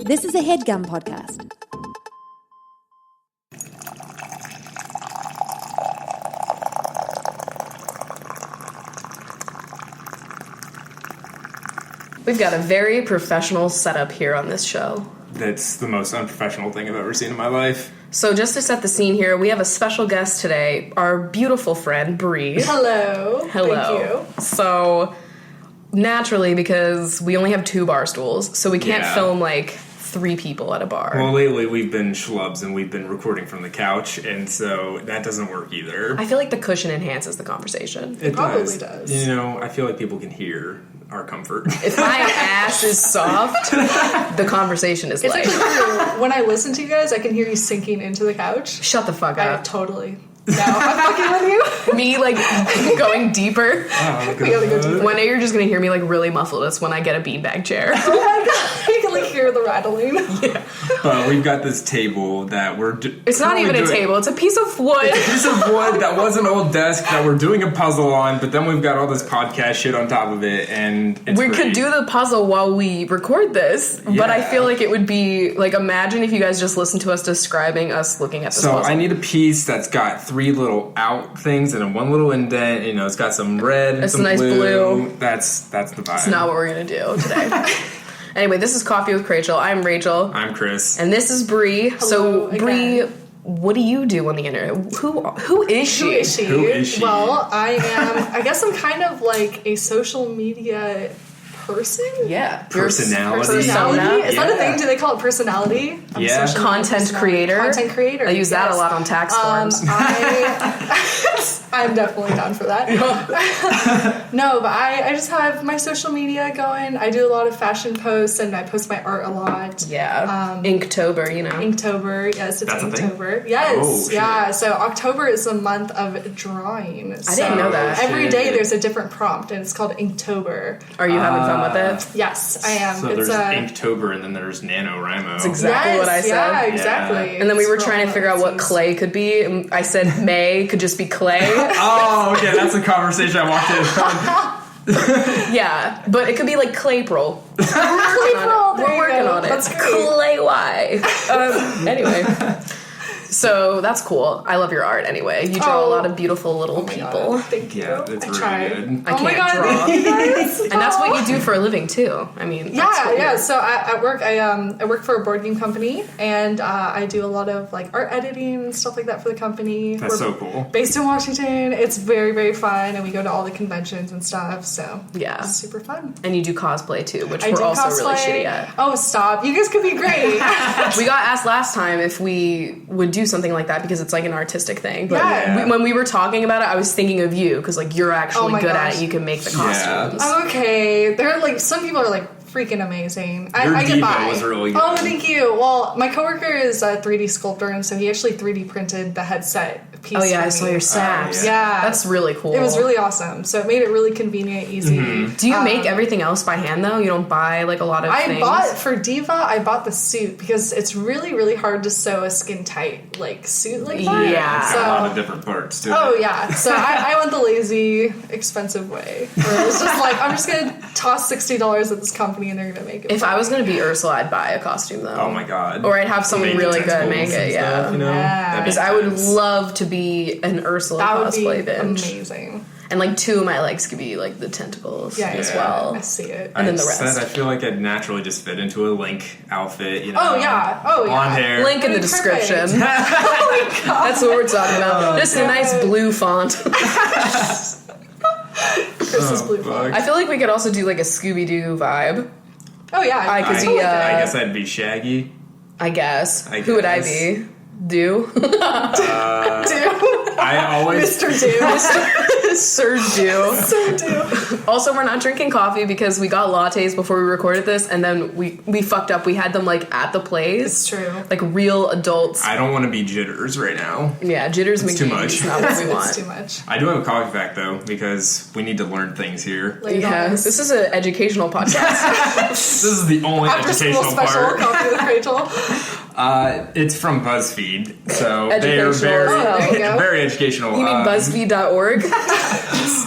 This is a HeadGum podcast. We've got a very professional setup here on this show. That's the most unprofessional thing I've ever seen in my life. So just to set the scene here, we have a special guest today, our beautiful friend, Bree. Hello. Hello. Thank you. So, naturally, because we only have 2 bar stools, so we can't film, 3 people at a bar. Well, lately we've been schlubs and we've been recording from the couch, and so that doesn't work either. I feel like the cushion enhances the conversation. It probably does. You know, I feel like people can hear our comfort. If my ass is soft, the conversation is light. It's actually true. When I listen to you guys, I can hear you sinking into the couch. Shut the fuck up. Totally. No, I'm fucking with you. Me, going deeper. Oh, We gotta go deeper. One day you're just gonna hear me, really muffled. It's when I get a beanbag chair. Oh my god, you can hear the rattling. Yeah. But we've got this table that we're It's not even a table, it's a piece of wood. It's a piece of wood that was an old desk that we're doing a puzzle on, but then we've got all this podcast shit on top of it, and it's We could do the puzzle while we record this, but I feel like it would be, imagine if you guys just listened to us describing us looking at this puzzle. So I need a piece that's got 3 little out things and then 1 little indent. You know, it's got some red and some nice blue. That's the vibe. That's not what we're gonna do today. Anyway, this is Coffee with Chrachel. I'm Rachel. I'm Chris. And this is Bree. Hello so, Bree, what do you do on the internet? Who is she? Who is she? Who is she? Well, I guess I'm kind of like a social media person. Yeah. Personality. Personality? Is that a Yeah. thing? Do they call it personality? Yeah. Social media Content personality. creator. Content creator. I use that a lot on tax forms. I'm definitely down for that. No, but I just have my social media going. I do a lot of fashion posts, and I post my art a lot. Yeah. Inktober, you know. Inktober, yes, it's That's a thing? Inktober. Yes, Oh, yeah. So October is the month of drawing. I didn't know that. Every day there's a different prompt, and it's called Inktober. Are you having fun with it? Yes, I am. So there's Inktober and then there's NaNoWriMo. That's exactly what I said. Yeah, exactly. And then we were It's trying to figure out what clay could be. And I said May could just be clay. Oh, okay, that's a conversation I walked in. Yeah, but it could be like Claypril. Claypril, there We're you working go. on it. That's great. Clay Y. Anyway. So that's cool. I love your art anyway. You draw a lot of beautiful little people. God, thank you. Yeah, it's I really tried. good. I can't God, draw. thank you guys. And that's what you do for a living too. I mean, that's what Yeah. you're- So at work, I work for a board game company, and I do a lot of art editing and stuff like that for the company. That's so cool. Based in Washington, it's very, very fun, and we go to all the conventions and stuff. So Yeah. it's super fun. And you do cosplay too, which I we're do also cosplay. really shitty at. Oh, stop! You guys could be great. We got asked last time if we would do something like that because it's like an artistic thing. But Yeah. when we were talking about it, I was thinking of you because you're actually my good gosh. at it. You can make the Yeah. costumes. I'm okay. They're some people are freaking amazing. Your I get diva by. was really good. Oh, thank you. Well, my coworker is a 3D sculptor, and so he actually 3D printed the headset piece. Oh yeah, for I saw me. your saps. Yeah. That's really cool. It was really awesome. So it made it really convenient, easy. Mm-hmm. Do you make everything else by hand though? You don't buy a lot of things? I bought for Diva. I bought the suit because it's really, really hard to sew a skin tight suit like that. Yeah. It's So, got a lot of different parts to oh it. yeah. So I went the lazy, expensive way. Where it was just I'm just gonna toss $60 at this company and they're gonna make it. If I was gonna be Ursula, I'd buy a costume though. Oh my god. Or I'd have someone Make really good tentacles make and it. stuff, Yeah. you know? Yeah. That'd be Because I would intense. love to be an Ursula that would cosplay be binge. amazing. And 2 of my legs could be the tentacles as Yeah. well. I see it. And then the I rest. said I feel like I'd naturally just fit into a Link outfit, you know. Oh yeah. Oh yeah. Blonde hair. Link in the Perfect. description. Oh my god. That's what we're talking about. Just a nice God. blue font. Chris's blue fuck. flag. I feel like we could also do a Scooby-Doo vibe. Oh yeah. I could totally be, could. I guess I'd be Shaggy. I guess. I Who would I guess. be? Do? Dude. I always Mr. Dude. Sir Do. So do. Also, we're not drinking coffee because we got lattes before we recorded this, and then we fucked up. We had them like at the place. It's true. Like real adults. I don't want to be jitters right now. Yeah, jitters It's too McGee. much. It's not what we It's want. too much. I do have a coffee fact though, because we need to learn things here. Lay it on Yeah, us. this is an educational podcast. This is the only After school educational special, part. Coffee with Rachel. It's from BuzzFeed, so they are Educational. very, Oh, there you go. very educational. You mean BuzzFeed.org?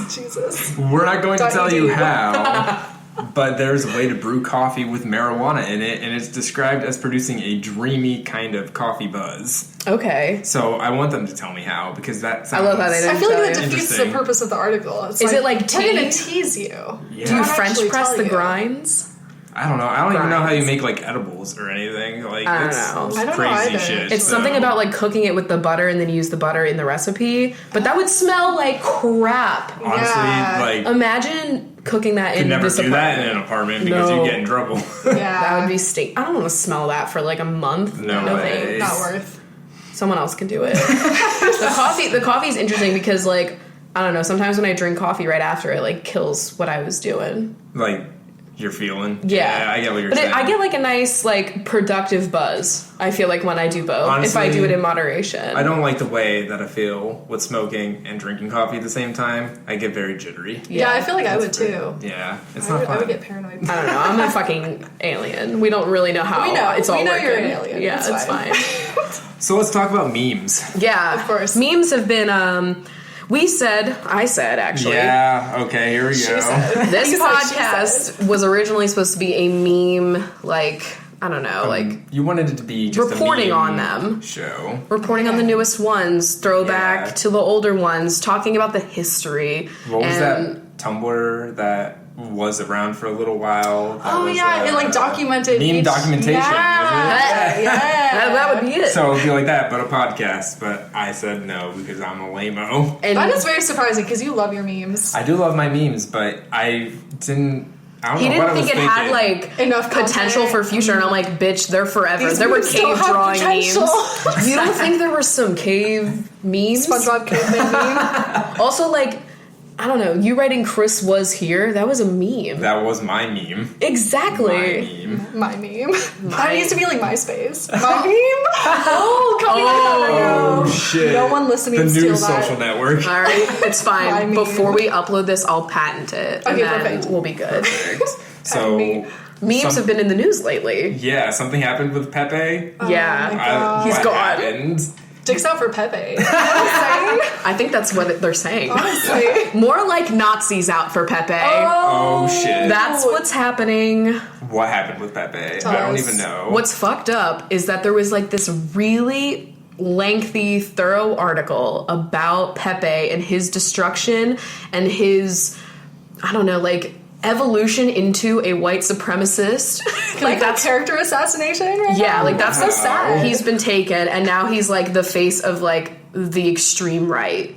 Jesus. We're not going to tell you .edu. how, But there's a way to brew coffee with marijuana in it, and it's described as producing a dreamy kind of coffee buzz. Okay. So I want them to tell me how, because that sounds... I love how they didn't I feel like that tell you. defeats the Interesting. purpose of the article. It's Is it like we're tea? going to tease you. Yeah. Do you Not French actually press tell the you. grinds? I don't know. I don't even know how you Grinds. make, like, edibles or anything. Like, I don't that's know. I don't know crazy either. shit. It's so. something about like cooking it with the butter and then use the butter in the recipe, but that would smell like crap. Honestly, Yeah. like, Imagine cooking that could in never this do that in apartment. an apartment because No. you'd get in trouble. Yeah. That would be stink. I don't want to smell that for like a month. No thanks. way. not worth. Someone else can do it. The coffee is interesting because like I don't know. Sometimes when I drink coffee right after, it like kills what I was doing. Like, you're feeling. Yeah, I get what you're but saying. I get like a nice like productive buzz. I feel like when I do both, if I Honestly, do it in moderation. I don't like the way that I feel with smoking and drinking coffee at the same time. I get very jittery. Yeah, I feel like I would That's too. Yeah, it's I not would, fun. I would get paranoid. I don't know. I'm a fucking alien. We don't really know how We know. it's all We know working. you're an alien. Yeah, It's it's fine. fine. So let's talk about memes. Yeah, Of course. Memes have been. I said actually. Yeah, okay, here we go. This You said she podcast was originally supposed to be a meme, like I don't know, like You wanted it to be just reporting a meme on them. show. reporting on the newest ones, throwback Yeah. to the older ones, talking about the history. What was and that Tumblr that was around for a little while? That Oh was, yeah, it like documented meme each- documentation. Yeah, yeah. That would be it. So it would be like that, but a podcast. But I said no because I'm a lame-o. and That is very surprising because you love your memes. I do love my memes, but I didn't. I don't he know what didn't I was think it thinking. had like Enough potential content. for future, and I'm like, bitch, they're forever. These there were memes don't cave have drawing potential. memes. You don't think there were some cave memes? SpongeBob caveman meme. Also, like, I don't know. You writing "Chris was here"? That was a meme. That was my meme. Exactly. My meme. My meme. That needs to be like MySpace. My meme. Oh, Oh shit! No one listening The steal new that. social network. All right, it's My fine. meme. Before we upload this, I'll patent it, and Okay, then perfect. we'll be good. So me. Memes have been in the news lately. yeah, something happened with Pepe. Yeah. my God. He's what gone. happened? Dicks out for Pepe. You know what I'm saying? I think that's what they're saying. Honestly. More like Nazis out for Pepe. Oh shit! That's what's happening. What happened with Pepe? Tell I don't us. even know. What's fucked up is that there was like this really lengthy, thorough article about Pepe and his destruction and his, I don't know, like evolution into a white supremacist. Like that's character assassination right Yeah, now? like that's Wow. so sad. He's been taken, and now he's like the face of like the extreme right.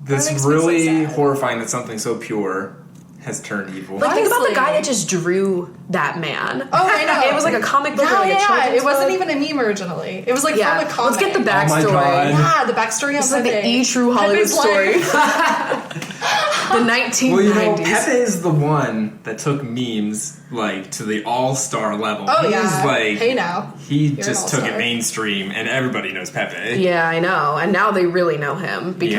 This That makes me so really sad. horrifying that something so pure has turned evil. Like think about the Honestly. guy that just drew that man. Oh, I know. It was like a comic book, or Yeah, like a yeah. children's It wasn't book. even a meme originally. It was like Yeah, from a comic. let's get the my backstory. God. Yeah, the backstory on It's like the Pepe. E True Hollywood Pepe's story. life. The 1990s. Well, you know, Pepe is the one that took memes like to the all-star level. Oh He's yeah. like Hey now. he You're just an took it all-star. mainstream, and everybody knows Pepe. Yeah, I know. And now they really know him because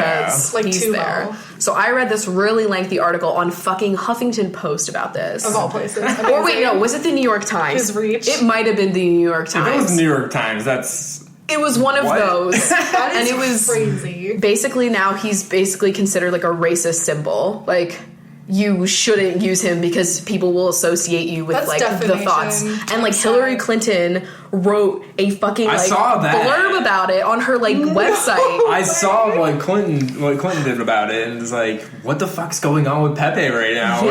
Yeah. Like he's too there. well. So I read this really lengthy article on fucking Huffington Post about this. Of all places. Or wait, no, was it the New York Times? His reach. It might have been the New York If it was Times. New York Times, that's It was one of What? those. That And is it was crazy. basically now he's basically considered like a racist symbol. Like you shouldn't use him because people will associate you with That's like the defamation. thoughts. And like I'm Hillary sorry. Clinton wrote a fucking I like saw that. blurb about it on her like website. I saw what Clinton did about it, and it's like, what the fuck's going on with Pepe right now?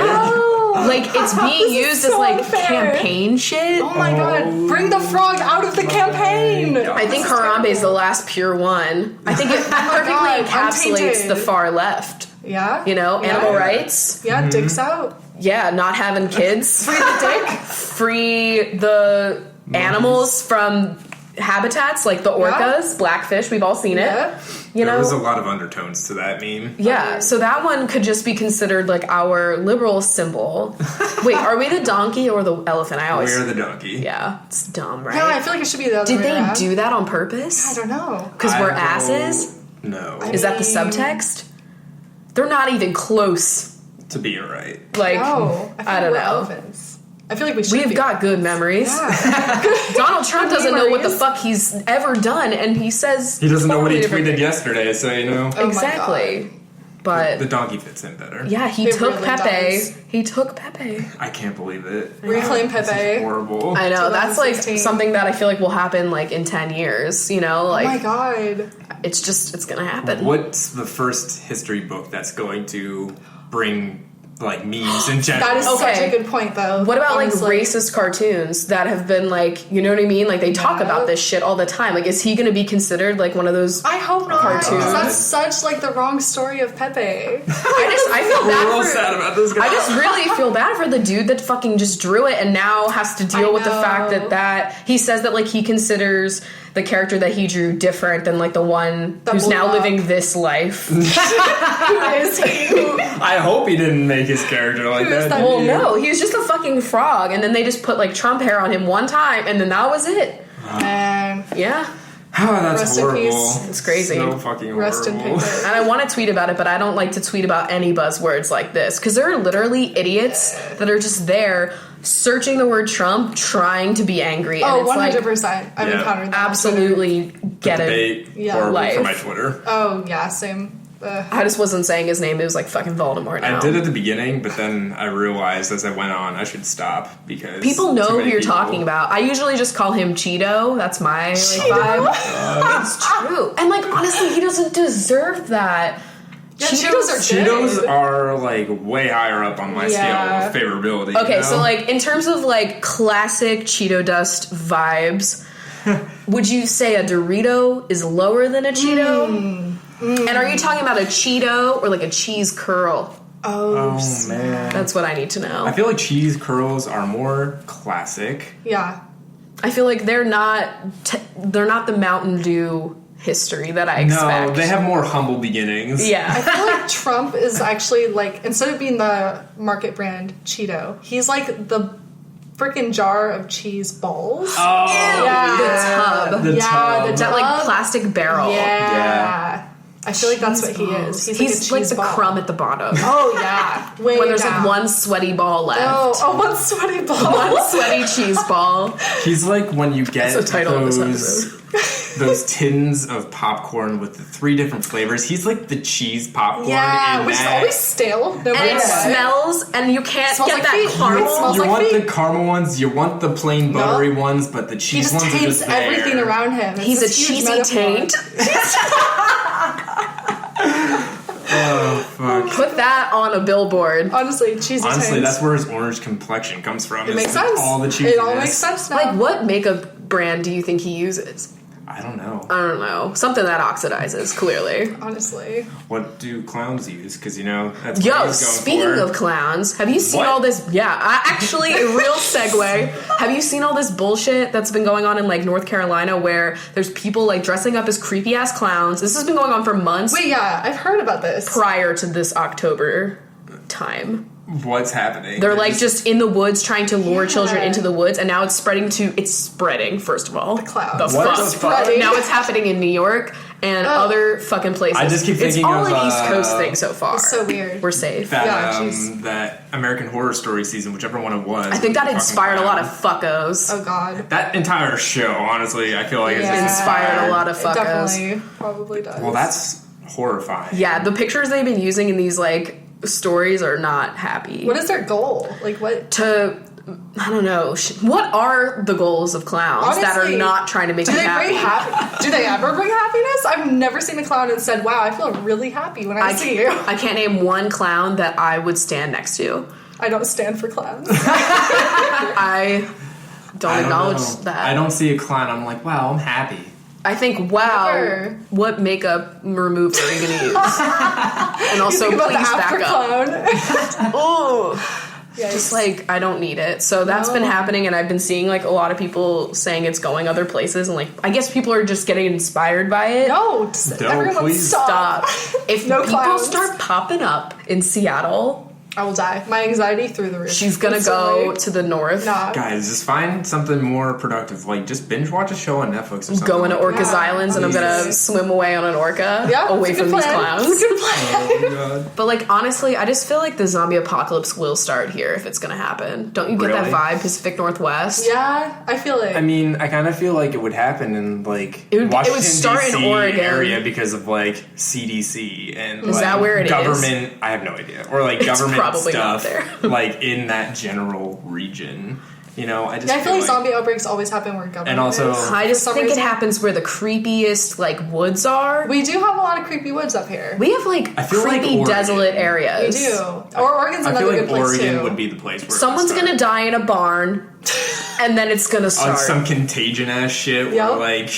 Like it's being This is used as so like unfair. campaign shit. Oh my god, bring the frog out of the campaign! I think Harambe is the last pure one. I think it perfectly God, encapsulates untainted. the far left. Yeah? You know, Yeah. animal rights. Yeah, dicks out. Yeah, not having kids. Free the dick. Free the animals from habitats like the orcas, blackfish. We've all seen Yeah. it. You There know. was a lot of undertones to that meme. Yeah, so that one could just be considered like our liberal symbol. Wait, are we the donkey or the elephant? I always We're the donkey. yeah, it's dumb, right? Yeah, I feel like it should be the other Did way they around. do that on I purpose? don't know. Because I we're don't- asses? No, Is that the subtext? They're not even close. to be right. Like, No, I feel don't we're know. elephants. I feel like we should We've be. got good memories. Yeah. Donald Trump Good doesn't know what the memories. fuck he's ever done, and he says He doesn't know what he totally different tweeted things. yesterday, so you know. Oh my Exactly. But the donkey fits in better. yeah, he It took really Pepe. does. He took Pepe. I can't believe it. Reclaim This is Pepe. horrible. I know, that's like 2016. something that I feel like will happen like in 10 years, you know? Oh my Like, god. it's gonna happen. What's the first history book that's going to bring like memes in general? That is Okay. such a good point, though. What about honestly. like racist cartoons that have been like, you know what I mean? Like they talk Yeah. about this shit all the time. Like, is he going to be considered like one of those? I hope not. Cartoons. That's such like the wrong story of Pepe. I feel We're real bad sad for. about this guy. I just really feel bad for the dude that fucking just drew it and now has to deal I with the know. fact that he says that like he considers the character that he drew different than like the one That who's blew now up. living this life. Who is he? I hope he didn't make his character like Who's that. that? did Well, he? no, he was just a fucking frog, and then they just put like Trump hair on him one time, and then that was it. And Yeah. Oh, that's Rest in horrible. peace. It's crazy. So fucking rest in horrible. peace. And I want to tweet about it, but I don't like to tweet about any buzzwords like this because there are literally idiots that are just there searching the word Trump, trying to be angry. And Oh, it's 100%. like I've Yeah. encountered that. on absolutely get it. Debate Yeah. horrible Life. for my Twitter. Oh, yeah, same. I just wasn't saying his name. It was like fucking Voldemort now. I did at the beginning, but then I realized as I went on I should stop because People too know who many you're people- talking about. I usually just call him Cheeto. That's my like, vibe. It's true. And like honestly, he doesn't deserve that. Yeah, Cheetos are Cheetos good. are like way higher up on my Yeah. scale of favorability. Okay, you know? so like in terms of like classic Cheeto dust vibes, would you say a Dorito is lower than a Cheeto? And are you talking about a Cheeto or like a cheese curl? Oh, oh man, That's what I need to know. I feel like cheese curls are more classic. yeah. I feel like they're not the Mountain Dew history that I expect. No, they have more humble beginnings. I Yeah. feel like Trump is actually like, instead of being the market brand Cheeto, he's like the freaking jar of cheese balls. Oh, Yeah. The tub. The yeah, tub. the That like tub. plastic barrel. Yeah. I feel like that's what he is. He's like like a cheese the ball. crumb at the bottom. Oh, yeah. Way When there's down. like one sweaty ball left. Oh, one sweaty ball. One sweaty cheese ball. He's like when you get That's the title of this those tins of popcorn with the 3 different flavors. He's like the cheese popcorn Yeah, in which is that. always stale. No And matter it what. smells, and you can't Smells get like that feet. caramel. It smells You like want feet. the caramel ones, you want the plain buttery ones, but the He cheese just ones are taints just there. everything around him. It's He's a this huge cheesy metaphor. taint. Oh, fuck. Put that on a billboard. Honestly, cheesy Honestly, taints. that's where his orange complexion comes from. It is makes the- sense. All the cheesiness. It all makes sense now. Like, what makeup brand do you think he uses? I don't know. I don't know. Something that oxidizes, clearly. Honestly. What do clowns use? Because, you know, that's what Yo, he's going speaking for. of clowns, have you seen What? all this? Yeah, actually, a real segue. Have you seen all this bullshit that's been going on in like North Carolina where there's people like dressing up as creepy ass clowns? This has been going on for months Wait, yeah, I've heard about this. prior to this October time. What's happening? They're like just in the woods trying to lure Yeah. children into the woods, and now it's spreading, first of all. The clowns. The What fuck? the fuck? Spreading. Now it's happening in New York and other fucking places. I just keep it's thinking all of, an East Coast thing so far. It's so weird. We're safe. that, Yeah, jeez. that American Horror Story season, whichever one it was. I think that fucking inspired a lot of clown. fuckos. Oh, God. That entire show, honestly, I feel like Yeah. it's Inspired a lot of It fuckos. definitely probably does. Well, that's horrifying. Yeah, the pictures they've been using in these like stories are not happy. What is their goal? Like, what? I don't know. What are the goals of clowns that are Honestly, not trying to make Do you they bring happy? Do they ever bring happiness? I've never seen a clown and said, "Wow, I feel really happy when I see you." I can't name one clown that I would stand next to. I don't stand for clowns. I don't I don't acknowledge know. that. I don't see a clown. I'm like, wow, I'm happy. I think, wow, Never. what makeup remover are you gonna use? And also, Think about please the after back up. clown. Oh, Yikes. just like I don't need it. So that's been No. happening, and I've been seeing like a lot of people saying it's going other places, and like I guess people are just getting inspired by it. No, just No, everyone please stop. Stop. If No people clowns. start popping up in Seattle, I will die. My anxiety through the roof. She's gonna go to the north. Nah. Guys, just find something more productive. Like, just binge watch a show on Netflix or something. Go into like Orcas Islands and I'm gonna swim away on an orca away from these clowns. It's a good plan. Oh my god. But like honestly, I just feel like the zombie apocalypse will start here if it's gonna happen. Don't you get that Really? vibe, Pacific Northwest? Yeah, I feel it. I mean, I kind of feel like it would happen in like It would Washington start in DC Oregon. area because of like CDC and Is like, that where it is? government. I have no idea, or like It's government probably not stuff there. like in that general region. You know, I just I feel like zombie outbreaks always happen where government And also- is. I just For some think it reason. happens where the creepiest like woods are. We do have a lot of creepy woods up here. We have like I feel like creepy Oregon. desolate areas. We do. Or Oregon's I another feel good like place Oregon too. would be the place where Someone's it would gonna die in a barn, and then it's gonna start. start. On some contagion ass shit, Yep. or like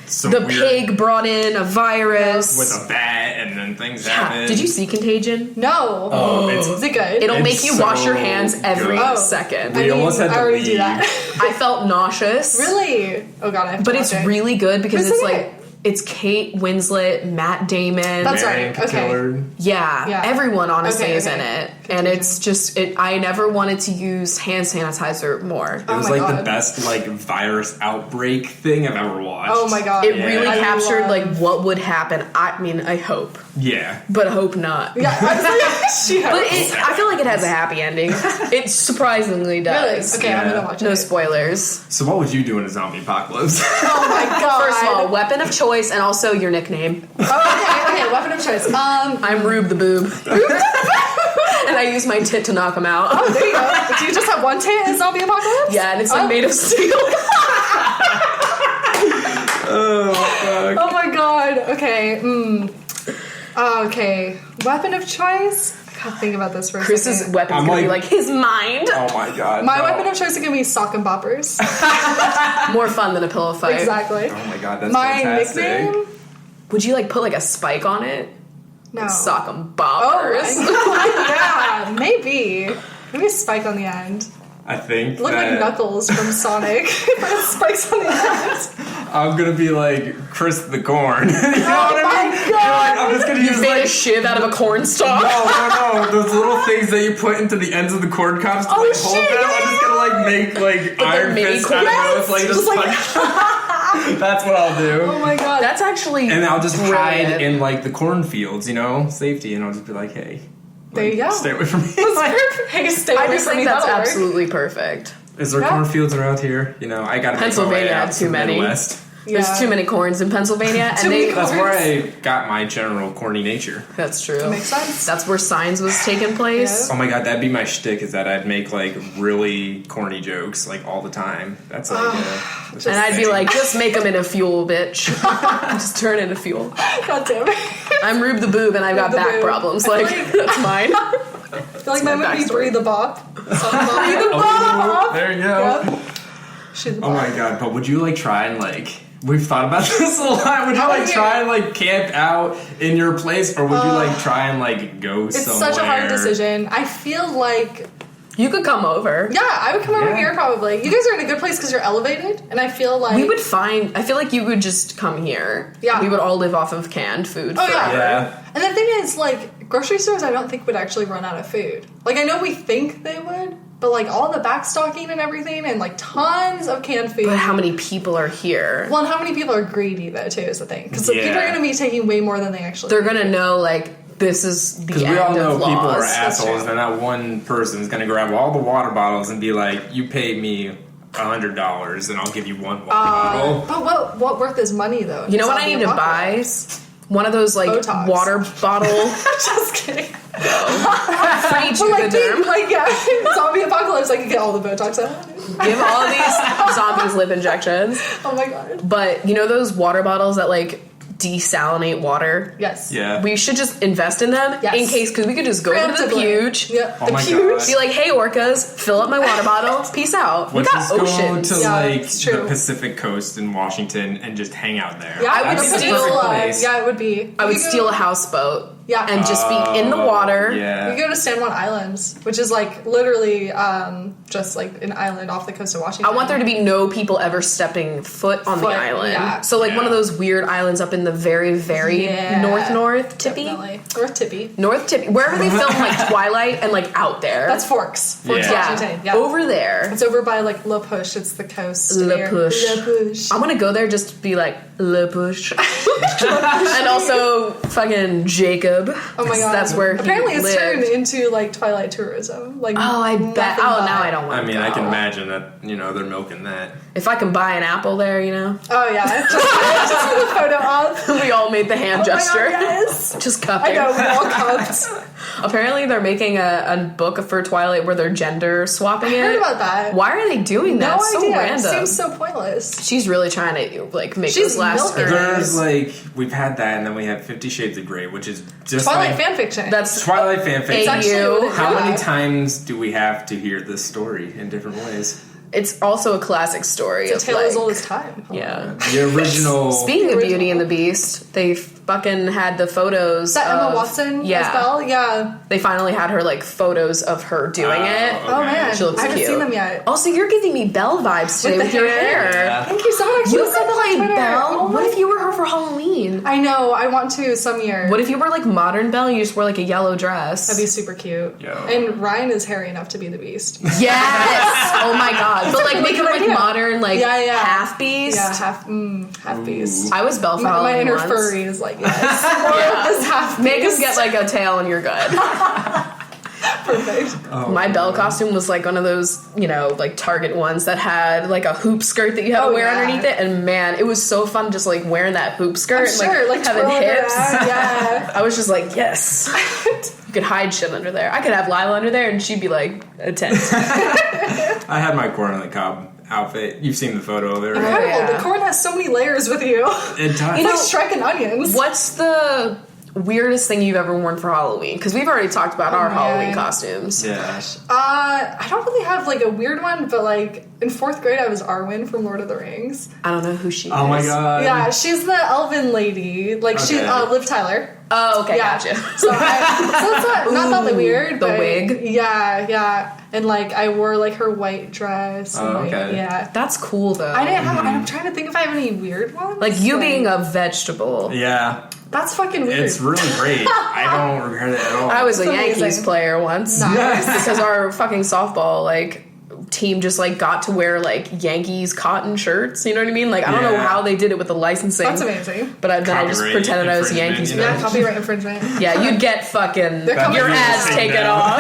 some The weird pig brought in a virus. with a bat, and then things Yeah. happen. Did you see Contagion? No. Oh, Is it good? It'll It's make you wash your so hands every good. Oh. second. We almost had to I already do leave. that. I felt nauseous. Really? Oh god, I have to But watch it's it. really good because Who's it's in like it? it's Kate Winslet, Matt Damon. That's Marion right, okay. Cotillard. Yeah, everyone honestly Okay, is okay. in it, and it's just I never wanted to use hand sanitizer more. It was my like the God. best like virus outbreak thing I've ever watched. Oh my god. It Yeah. really I captured love- like what would happen. I mean, I hope, Yeah. but hope not. Yeah, I was like, she But has. I feel like it has a happy ending. It surprisingly Really? does. Okay, I'm Yeah. gonna watch No it. spoilers. So what would you do in a zombie apocalypse? Oh my god. First of all, weapon of choice and also your nickname. okay, weapon of choice. I'm Rube the Boob. And I use my tit to knock him out. Oh, there you go. Do you just have one tit in zombie apocalypse? Yeah, and it's like made of steel. Oh my god. Okay. Okay. Weapon of choice? I gotta think about this for a Chris's second. weapon's I'm gonna be like- like his mind. Oh my god. My no. weapon of choice is gonna be sock and boppers. More fun than a pillow fight. Exactly. Oh my god, that's My fantastic. nickname? Would you like put like a spike on it? No. Sock 'em Oh, boppers. yeah, maybe. Maybe a spike on the end. I think Look that like Knuckles from Sonic. But spikes on the end. I'm gonna be like Chris the Corn. You know what I my mean? God. You're like, I'm just gonna use Made a like shiv out of a corn stalk. no, those little things that you put into the ends of the cord cups to like hold shit, them. yeah, I'm just gonna like make like iron mini fists out of cords. those, like Just just like- like that's what I'll do. Oh my god. That's actually And I'll just brilliant. hide in like the cornfields, you know, safety, and I'll just be like, hey, There you go. stay away from me. Hey, stay I away just from think me, that's that'll work. absolutely perfect. Is there Yeah. cornfields around here? You know, I gotta Pennsylvania make my way had out too to the many. Midwest. Yeah. There's too many corns in Pennsylvania, Too and many they. corns. That's where I got my general corny nature. That's true. Makes sense. That's where Signs was taking place. Oh my god, that'd be my shtick, is that I'd make like really corny jokes like all the time. That's like And I'd be like, just make them into fuel, bitch. Just turn into fuel. God damn it. I'm Rube the Boob, and I've got the back Boob. problems. I feel Like, like- that's mine. I feel like mine my would be backstory. Brie the Bop. Brie the Oh, Bop. there you go. Yep. She's the Oh my Bop. god, but would you like try and like we've thought about this a lot. Would you like yeah. try and like camp out in your place, or would you like try and like go It's somewhere? such a hard decision. I feel like, You could come over. yeah, I would come over Yeah. here probably. You guys are in a good place because you're elevated, and I feel like We would find. I feel like you would just come here. Yeah. We would all live off of canned food. Oh, yeah. forever. Yeah. And the thing is, like, grocery stores, I don't think would actually run out of food. Like, I know we think they would, but like all the backstocking and everything, and like tons of canned food. But how many people are here? Well, and how many people are greedy though too is the thing, because Yeah. people are going to be taking way more than they actually. They're need. gonna know like this is the Because end we all know of people are laws. assholes, true. and that one person's gonna grab all the water bottles and be like, "You pay me $100, and I'll give you one water bottle." But what worth is money though? You know what I Zombie need to buy? apocalypse. One of those like Botox. water bottle Just kidding. free But like, Juvederm. like yeah, zombie apocalypse. I can get all the Botox out. Give all of these zombies lip injections. Oh my god. But you know those water bottles that like desalinate water? Yes. Yeah. We should just invest in them Yes. in case, because we could just go to the Preemptively. Puge. Yep. Oh the my Puge. God. Be like, hey orcas, fill up my water bottle. Peace out. We Let's got just go oceans. to Yeah, like it's true. the Pacific Coast in Washington and just hang out there. Yeah, I would That'd be the steal, perfect steal. place. Yeah, it would be. I would You go- steal a houseboat. Yeah. And just be in the water. Yeah. We go to San Juan Islands, which is like literally just like an island off the coast of Washington. I want there to be no people ever stepping foot on the island. Yeah. So like one of those weird islands up in the very, very north tippy. Definitely. North Tippy. Wherever they film like Twilight and like out there. That's Forks, Washington. Yeah. Over there. It's over by like La Push. It's the coast. La Push. I want to go there just to be like La Push. And also fucking Jacob. Oh my god. That's where apparently he it's lived. turned into like Twilight tourism. Like I bet. Oh, now I don't want to I mean, go. I can imagine that, they're milking that. If I can buy an apple there, Oh yeah. Just for the photo op. we all made the hand gesture. My god, yes. Just cupping. I know, we all cupped. Apparently they're making a book for Twilight where they're gender swapping it. I heard about that. Why are they doing that? No It's so idea. random. It seems so pointless. She's really trying to like make She's those last milking earnings. There's we've had that, and then we have 50 Shades of Grey, which is just Twilight fanfiction. That's Twilight fanfiction. It's actually what it is. How Yeah. many times do we have to hear this story in different ways? It's also a classic story. It's a tale of, as old as time. Yeah. The original. Speaking of Beauty and the Beast, they fucking had the photos. Is that Emma of, Watson Yeah. as Belle? Yeah. They finally had her like photos of her doing it. Oh man, She looks I haven't cute. seen them yet. Also, you're giving me Belle vibes today with, the your hair. hair. Yeah. Thank you. Someone actually You said could that on play Twitter. Belle. Oh What my- if you were her for Halloween? I know. I want to some year. What if you were like modern Belle? You just wore like a yellow dress. That'd be super cute. Yo. And Ryan is hairy enough to be the Beast. Yes. Oh my god. But like make her like idea. modern, like Yeah. half beast. Yeah, half Beast. I was Belle for My Halloween inner once. furry is like, yes. This half Make him Beast. get like a tail and you're good. Perfect. My Belle costume was like one of those, like Target ones that had like a hoop skirt that you had to wear underneath it. And man, it was so fun just like wearing that hoop skirt and like having twirling hips. around, yeah. I was just like, yes. You could hide shit under there. I could have Lila under there and she'd be like a tent. I had my corn on the cob outfit. You've seen the photo of it, right? Incredible. yeah. The corn has so many layers with you. It does. It's like Shrek and onions. What's the weirdest thing you've ever worn for Halloween? Because we've already talked about our man. Halloween costumes. Yeah. I don't really have like a weird one, but like in 4th grade I was Arwen from Lord of the Rings. I don't know who she is. Oh my god. Yeah, she's the elven lady. Like she's Okay. Liv Tyler. Oh, okay, Yeah. gotcha. So it's not that weird. The but wig? Yeah. And like I wore like her white dress. And, Oh, like, okay. yeah. That's cool though. I didn't have. I'm trying to think if I have any weird ones. Like you being a vegetable. Yeah. That's fucking weird. It's really great. I don't regret it at all. I was a It's amazing. Yankees player once. Nice. Because our fucking softball team just like got to wear like Yankees cotton shirts. You know what I mean? Like I don't know Yeah. how they did it with the licensing. That's amazing. But then I just Copyright pretended I was a infringement, Yankees you know? fan. Yeah, copyright infringement. Yeah, you'd get fucking coming your for you. ads taken Yeah. off.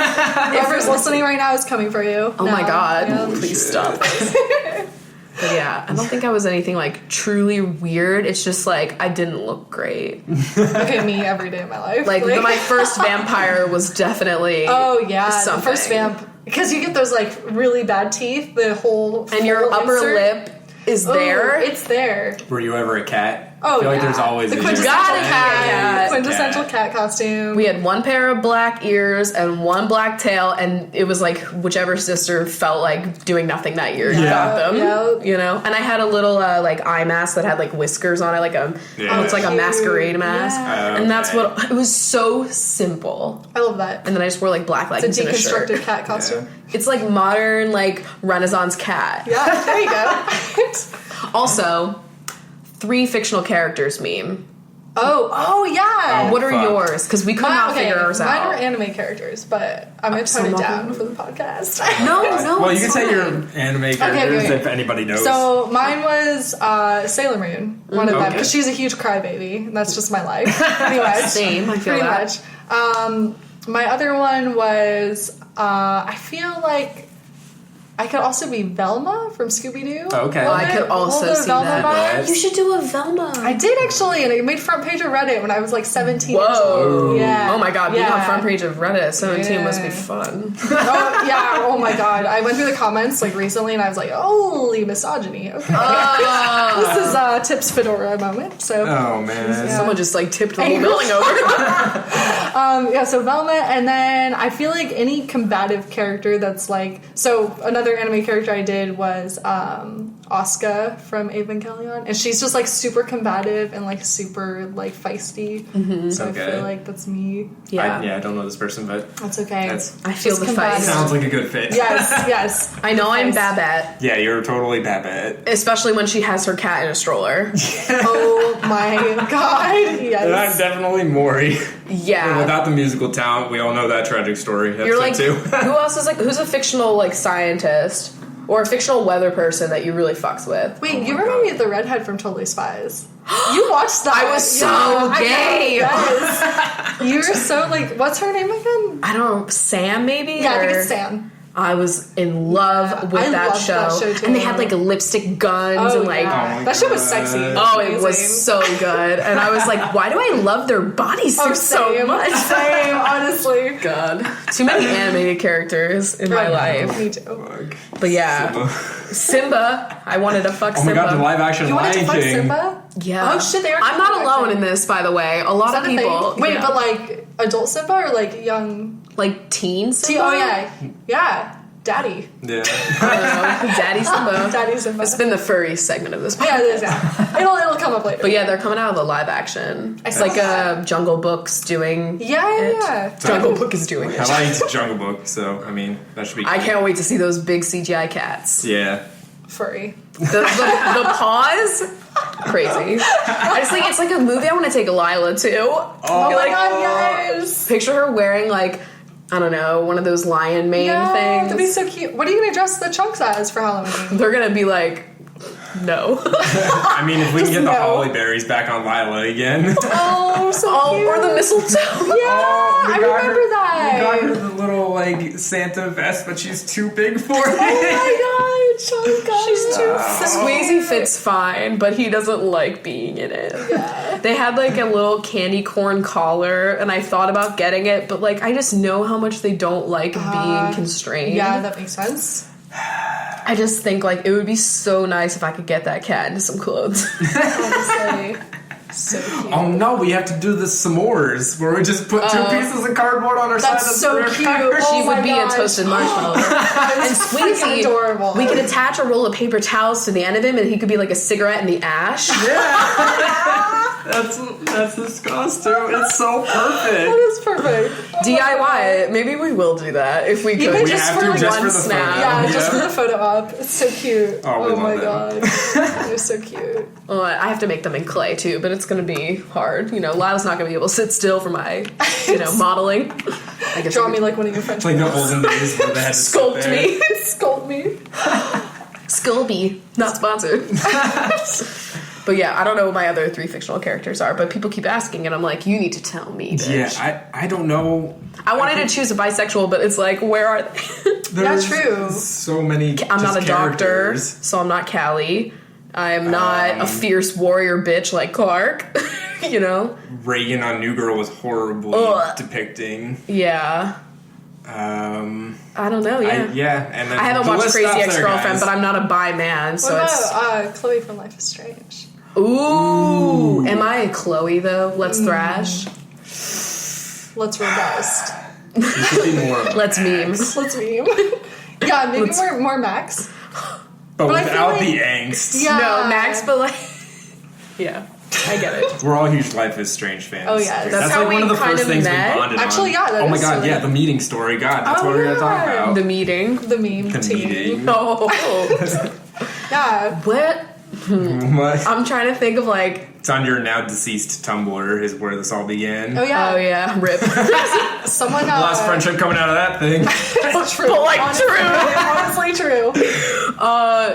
Whoever's listening right now is coming for you. Oh my god! Yeah. Please stop. But yeah, I don't think I was anything like truly weird. It's just like I didn't look great. Look at me every day of my life. Like my first vampire was definitely Oh yeah, the something. first vamp. Because you get those like really bad teeth, the whole and your full upper insert. lip is Oh, there. It's there. Were you ever a cat? Oh, I feel like yeah. there's always The a quintessential gotta be cat. a cat. Quintessential cat costume. We had one pair of black ears and one black tail, and it was like whichever sister felt like doing nothing that year got them. Yeah. You know? And I had a little like eye mask that had like whiskers on it, like Yeah. it's like a Cute. masquerade mask. Yeah. And that's Okay. what it was so simple. I love that. And then I just wore like black It's a leggings and a shirt. deconstructed cat costume. It's like modern like Renaissance cat. Yeah, there you go. Also, 3 fictional characters meme. Oh yeah. What are fuck. yours? Because we could not figure ours Mine are out. anime characters, but I'm gonna Some tone it of down them. for the podcast. No. Well, you it's can say fine. your anime characters okay. if anybody knows. So mine was Sailor Moon, one of them, Okay. because she's a huge crybaby, and that's just my life. Pretty much. Same, I feel Pretty that. much. My other one was I feel like I could also be Velma from Scooby Doo. Okay. I could also see that. vibes. You should do a Velma. I did actually, and it made front page of Reddit when I was like 17 years Whoa. old. Yeah. Oh my god, being Yeah. on front page of Reddit at 17 must be Yeah. fun. Oh yeah. Oh my god. I went through the comments like recently, and I was like, "Holy misogyny." Okay. This is Tips Fedora moment. So Oh man. Someone just like tipped the whole building over. yeah. So Velma, and then I feel like any combative character that's like. So another anime character I did was Asuka from Evangelion, and she's just like super combative and like super like feisty. So Okay. I feel like that's me. Yeah. I don't know this person, but That's okay. I feel Just the fight. combative. sounds like a good fit. Yes. I know I'm Nice. Babette, Yeah, you're totally Babette. especially when she has her cat in a stroller. Oh my god. And I'm Yes. definitely Maury. Yeah. Without the musical talent, we all know that tragic story. You're like, two. who else is like, who's a fictional like scientist or a fictional weather person that you really fucks with? Wait, you remind me of the redhead from Totally Spies. You watched that? I was so I know, gay. yes. You're so like, what's her name again? I don't know, Sam maybe? Yeah, I think Or- it's Sam. I was in love with I that loved show. that show, too. And they had like lipstick guns Oh, and like yeah. my That shit was God. sexy. oh, it was Amazing. so good. And I was like, why do I love their bodies so same, much? Same, honestly. God. Too many animated characters in my life. Me too. Fuck. But yeah. Simba. I wanted to fuck Oh Simba. my god, the live action You wanted Lion to fuck King. Simba? Yeah. Oh shit, they are. I'm not alone in this, by the way. A lot Is of that a people. thing? Wait, yeah. but like adult Simba or like young? like teen Simba? Oh yeah, Daddy. Yeah. I don't know. Daddy Simba. Daddy Simba. It's been the furry segment of this podcast. Yeah, it is. Yeah. It'll come up later. But yeah, they're coming out of the live action. It's saw like that. Jungle Book's doing Yeah. it. Jungle Book is doing I it. liked Jungle Book, so I mean that should be. I can't wait to see those big CGI cats. Yeah. Furry. The paws, crazy. I just think it's like a movie I want to take Lila to. Oh Oh my like, god, yes. Picture her wearing like, I don't know, one of those lion mane Yeah, things. that'd be so cute. What are you gonna dress the chunks as for Halloween? They're gonna be like, no. I mean, if we can get the no. holly berries back on Lila again. Oh, so Oh, cute. or the mistletoe. Yeah, I remember that. We got her the little like Santa vest, but she's too big for it. Oh my god, Chunka. She's too. Squeezy fits fine, but he doesn't like being in it. Yeah. They had like a little candy corn collar, and I thought about getting it, but like I just know how much they don't like being constrained. Yeah, that makes sense. I just think like it would be so nice if I could get that cat into some clothes. Honestly. So cute. Oh no, we have to do the s'mores where we just put two pieces of cardboard on our side. That's so cute. She Oh my would be gosh. a toasted marshmallow. And freaking Squeezy, adorable. we could attach a roll of paper towels to the end of him, and he could be like a cigarette in the ash. That's disgusting. It's so That perfect. is perfect. DIY it. Maybe we will do that if we could. Even We just have for to like just one for the snap. photo. Yeah, just for the photo op. It's so cute. Oh, we love my them. god. They're so cute. Well, I have to make them in clay too, but it's going to be hard. You know, Lila's not going to be able to sit still for my, modeling. I guess Draw we me like one of your French It's like the olden days where they had to sit sculpt there. me. Sculpt me. Sculpey, not sponsored. But yeah, I don't know what my other 3 fictional characters are, but people keep asking, and I'm like, you need to tell me, bitch. Yeah, I don't know. I wanted to choose a bisexual, but it's like, where are they? There's true. So many. I'm not a doctor, characters. so I'm not Callie. I'm not a fierce warrior bitch like Clark. You know? Reagan on New Girl was horribly Ugh. depicting. Yeah. I don't know, yeah. And then I haven't the watched list Crazy stops there, Ex-Girlfriend, guys. but I'm not a bi man, What so it's... about Chloe from Life is Strange? Ooh. Am I a Chloe, though? Let's thrash. Let's robust. You should be more. Let's meme. Let's meme. Yeah, maybe more Max. But But I feel without like- the angst. Yeah. No, Max, but like... Yeah, I get it. We're all huge Life is Strange fans. Oh, yeah. That's how like one we of the kind first of things met. we bonded Actually, on. yeah, that Oh my is god, really- yeah, the meeting story. God, that's Oh, what we're gonna talk yeah. about. The meeting. The meme The team. meeting. Oh. Yeah. What? What? I'm trying to think of like... It's on your now deceased Tumblr is where this all began. Oh, yeah. Oh, yeah, rip. Someone Lost friendship coming out of that thing. It's true. But, like, Honestly true.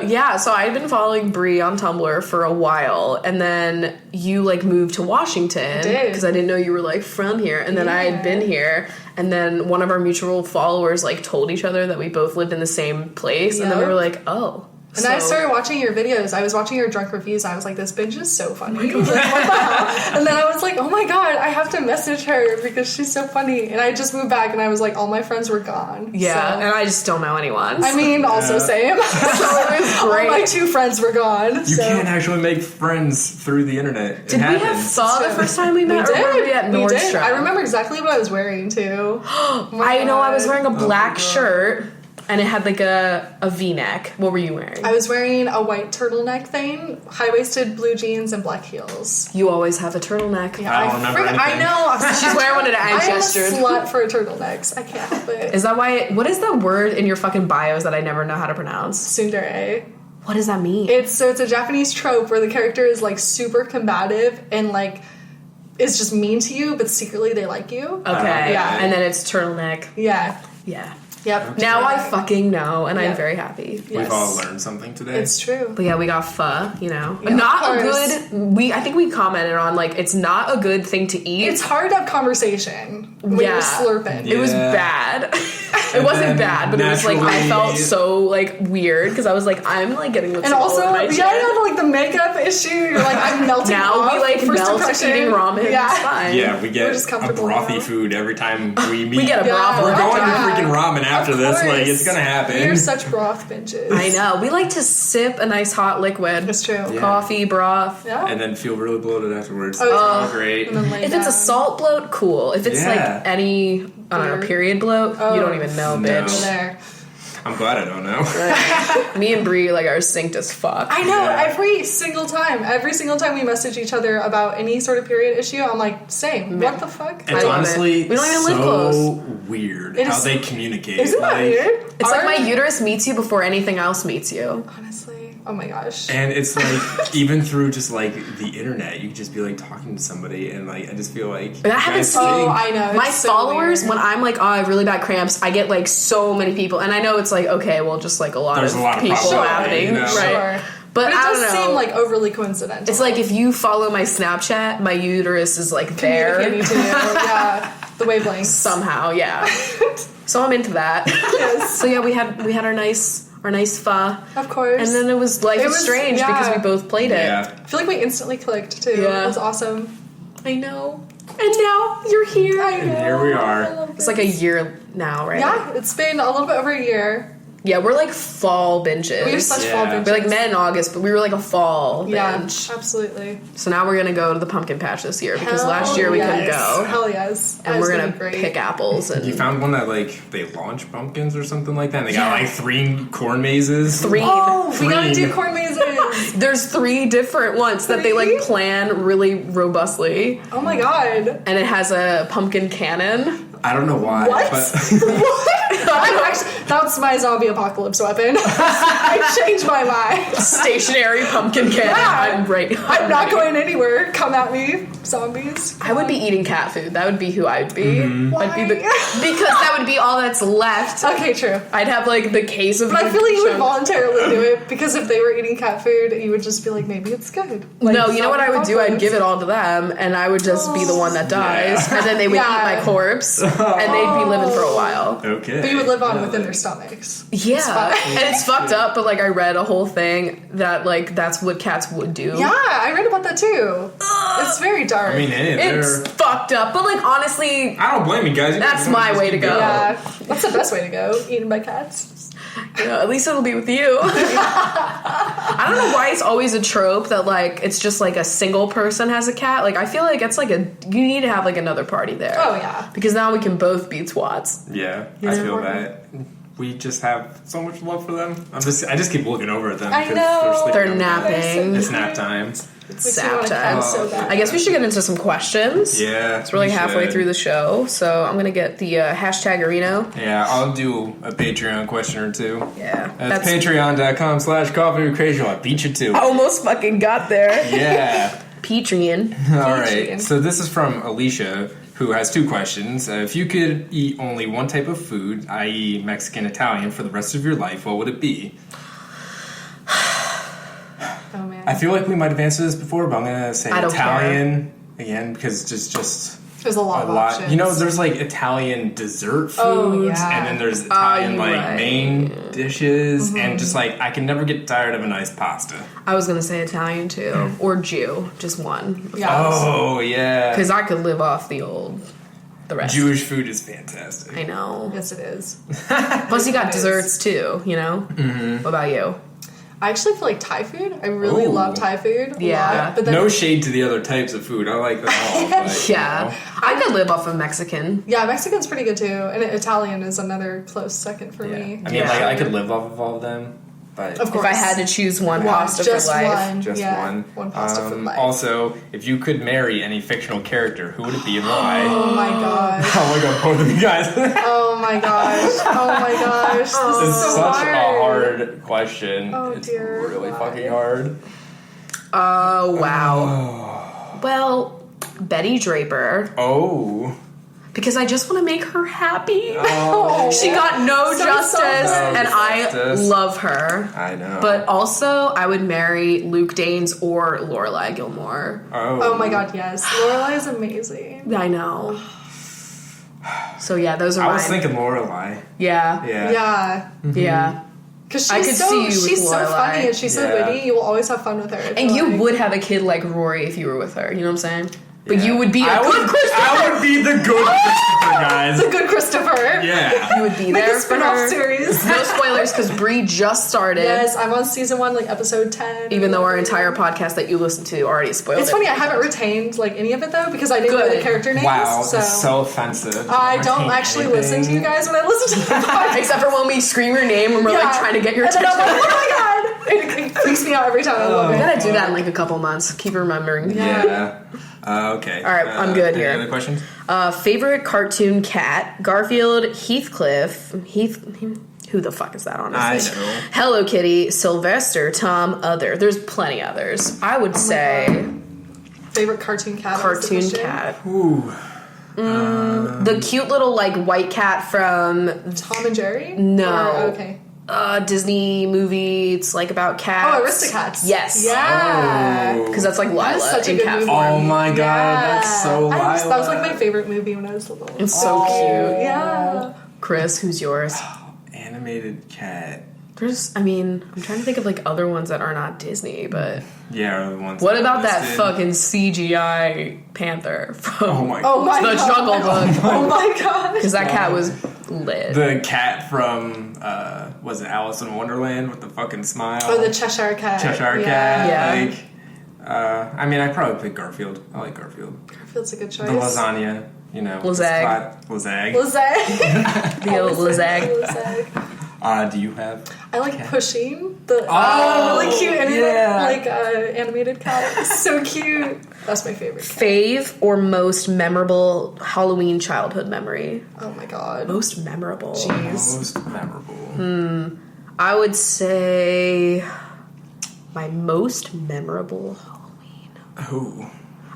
Yeah, so I'd been following Brie on Tumblr for a while, and then you like moved to Washington did. because I didn't know you were like from here, and then I had been here, and then one of our mutual followers like told each other that we both lived in the same place, and then we Yep. were like, oh. And I started watching your videos. I was watching your drunk reviews. And I was like, this bitch is so funny. Like, what the hell? And then I was like, oh my god, I have to message her because she's so funny. And I just moved back and I was like, all my friends were gone. Yeah, So- and I just don't know anyone. I mean, also same. so it was great. All my 2 friends were gone. You can't actually make friends through the internet. Did we have saw the first time we met, or were we at We Nordstrom? did. I remember exactly what I was wearing too. I know I was wearing a black shirt. And it had like a V-neck. What were you wearing? I was wearing a white turtleneck thing, high-waisted blue jeans, and black heels. You always have a turtleneck. Yeah, I don't remember anything. I know. She's wearing one today. I gestured. I'm a slut for turtlenecks. I can't help it. Is that why? What is that word in your fucking bios that I never know how to pronounce? Tsundere. What does that mean? It's a Japanese trope where the character is like super combative and like is just mean to you, but secretly they like you. Okay. Yeah. And then it's turtleneck. Yeah. Yeah. Yep. Now I fucking know, and I'm Yep. very happy. Yes. We've all learned something today. It's true. But yeah, we got pho, you know. Yeah, Not of a course. good I think we commented on like it's not a good thing to eat. It's hard to have conversation when Yeah. you're slurping. It was Yeah. bad. It wasn't then bad, but it was like I naturally- felt so like weird because I was like I'm like getting lipstick And all also, over my yeah, chin. I know, like the makeup issue. You're like, I'm melting Now off. we like first melt impression. eating ramen. Yeah. It's fine. Yeah, we We're get just a comfortable brothy now. food every time we meet. We get a Yeah. broth. We're going Yeah. to freaking ramen after Of this. Like, course. it's gonna happen. We are such broth binges. I know. We like to sip a nice hot liquid. It's true. Yeah. Coffee, broth. Yeah. And then feel really bloated afterwards. Oh, It's yeah. all great. And then lay If it's a down. salt bloat, cool. If it's Yeah. like any, I don't know, Weird. period bloat, you don't even know, No. bitch. there. I'm glad I don't know. Me and Brie like are synced as fuck. I know, Yeah. every single time we message each other about any sort of period issue, I'm like, same. What the fuck? It's I love honestly it. We don't even live so close. weird It how is- they communicate. Isn't that weird? It's like Our- my uterus meets you before anything else meets you. Honestly. Oh my gosh. And it's like even through just like the internet, you could just be like talking to somebody, and like I just feel like That happens you to guys me. Oh, think- I know. My it's so followers, weird. when I'm like, oh, I have really bad cramps, I get like so many people, and I know it's like, okay, well, just like a lot There's of a lot of people probability, happening, you know? right? Sure. But But it I does don't know. seem like overly coincidental. It's like if you follow my Snapchat, my uterus is like there communicating to you. Yeah. The wavelengths. somehow, yeah. So I'm into that. Yes. So yeah, we had our nice pho, Of course. and then it was like It it's was- strange yeah. because we both played it. Yeah. I feel like we instantly clicked too. Yeah. It was awesome. I know. And now you're here. I know. here we are. I love It's like a this. year now, right? Yeah, it's been a little bit over a year. Yeah, we're like fall binges. We are such Yeah. fall binges. We're like met in August, but we were like a fall Yeah, binge. absolutely. So now we're gonna go to the pumpkin patch this year because Hell last year we yes. couldn't go, Hell yes. and That's we're gonna be great. pick apples and You found one that like they launch pumpkins or something like that. And they got Yeah. like 3 corn mazes. three. Oh, we gotta Green. do corn mazes. There's 3 different ones that they like 3? plan really robustly, Oh my god. and it has a pumpkin cannon. I don't know why. What? But That's my zombie apocalypse weapon. I changed my mind. Stationary pumpkin cannon. Yeah. I'm right. I'm not going anywhere. Come at me, zombies. I would be eating cat food. That would be who I'd be. I'd be the, Why? because that would be all that's left. Okay, true. I'd have like the case of. But I the feel like you would chunk. voluntarily do it because if they were eating cat food, you would just be like, maybe it's good. Like, No, you know what I would do? I'd apocalypse. give it all to them, and I would just be the one that dies, Yeah. and then they would Yeah. eat my corpse, and they'd be living for a while. okay. But you would live on within their stomachs. Yeah, and it's fucked up, but like I read a whole thing that like that's what cats would do. Yeah, I read about that too. It's very dark. I mean, hey, It's they're. fucked up, but like honestly, I don't blame you guys. You That's guys my just way to keep go. going. yeah, that's the best way to go. Eaten by cats. you know, at least it'll be with you. I don't know why it's always a trope that like it's just like a single person has a cat. Like I feel like it's like you need to have like another party there. Oh yeah. Because now we can both be twats. Yeah, You I know? feel that. We just have so much love for them. I just keep looking over at them. I because know. sleeping They're on the bed. napping. It's nap time. Makes me Sap want a time. cat so bad. I guess we should get into some questions. Yeah, It's really halfway through the show, so I'm gonna get the hashtag Areno. Yeah, I'll do a Patreon question or two. Yeah, That's patreon.com/CoffeeWithChrachel. I beat you to it. almost fucking got there. Yeah. Patreon. All Patreon. right. So this is from Alicia, who has 2 questions. If you could eat only one type of food, i.e. Mexican, Italian, for the rest of your life, what would it be? Oh man. I feel like we might have answered this before, but I'm going to say I don't Italian again because just There's a lot of options. You know, there's like Italian dessert foods, Oh, yeah. and then there's Italian you're like right. main dishes, and just like I can never get tired of a nice pasta. I was gonna say Italian too, or Jew, just one. Yeah. Oh yeah, Because I could live off the rest. Jewish food is fantastic. I know. Yes, it is. Plus, you got It is. desserts too. You know. Mm-hmm. What about you? I actually feel like Thai food. I really love Thai food. Yeah. Lot, but then, No shade to the other types of food. I like them all. But, Yeah. you know. I could live off of Mexican. yeah, Mexican's pretty good too, and Italian is another close second for me. I mean, like, I could live off of all of them, but Of course. If I had to choose one pasta just for life. one. just yeah, one. One pasta for life. Also, if you could marry any fictional character, who would it be and why? Oh my gosh. Oh my god, both of you guys. Oh my gosh. Oh my gosh. This It's is so such hard. a hard question. Oh, it's dear. really Why? fucking hard. Oh, wow. Well, Betty Draper. Oh. Because I just want to make her happy. Oh. She got no So justice, selfish. and I Justice. love her. I know. But also, I would marry Luke Danes or Lorelai Gilmore. Oh my god, yes. Lorelai is amazing. I know. So yeah, those are I mine. was thinking Lorelai. Yeah. Yeah. Yeah. Because I could see you with she's so Lorelai. funny and she's so Yeah. witty. You will always have fun with her. I And feel you like. would have a kid like Rory if you were with her. You know what I'm saying? But Yeah. you would be a good Christopher. I would be the good Christopher, guys. The good Christopher. Yeah. You would be Like there a for spin-off her. series. No spoilers because Brie just started. Yes, I'm on season 1, like episode 10. Even though our entire podcast that you listened to already spoiled It's it. funny, I haven't retained like any of it though because I didn't know the Good. character names. Wow, so that's so offensive. I don't actually listen to you guys when I listen to the podcast. Except for when we scream your name and we're like Yeah. trying to get your And then attention. I'm like, oh my god! It freaks me out every time. I love We it. gotta do that in like a couple months. Keep remembering. Yeah. Okay. All right, I'm good here. Any other questions? Favorite cartoon cat? Garfield, Heathcliff, who the fuck is that, honestly? I know. Hello Kitty, Sylvester, Tom, other. There's plenty others. I would say Favorite cartoon cat? cartoon is the question. cat. Ooh. The cute little like white cat from Tom and Jerry? No. Or- okay. Disney movie. It's like about cats. Oh, Aristocats. Yes. Yeah. Oh. Because that's like That is Lila such a in good cat movie. form. Oh my god, that's so That was Lila. like my favorite movie when I was little. It's so cute. Yeah. Chris, who's yours? Animated cat. There's, I mean, I'm trying to think of like other ones that are not Disney, but Yeah, the ones. what that about that listed. fucking CGI panther from Oh my Oh my The god. Jungle Book? Oh my god. Because that cat was lit. The cat from was it Alice in Wonderland with the fucking smile? Oh, the Cheshire Cat. Cheshire Yeah. Yeah. Cat. Like, I mean, I'd probably pick Garfield. I like Garfield. Garfield's a good choice. The lasagna, you know. Lazag. Lazag. Lazag. The old Lazag. Lazag. Do you have? I like Pushing, the Oh, really cute yeah. animated cat. It's so cute. That's my favorite cat. Fave or most memorable Halloween childhood memory? Oh my god. Most memorable. Jeez. Most memorable. I would say my most memorable Halloween. Ooh.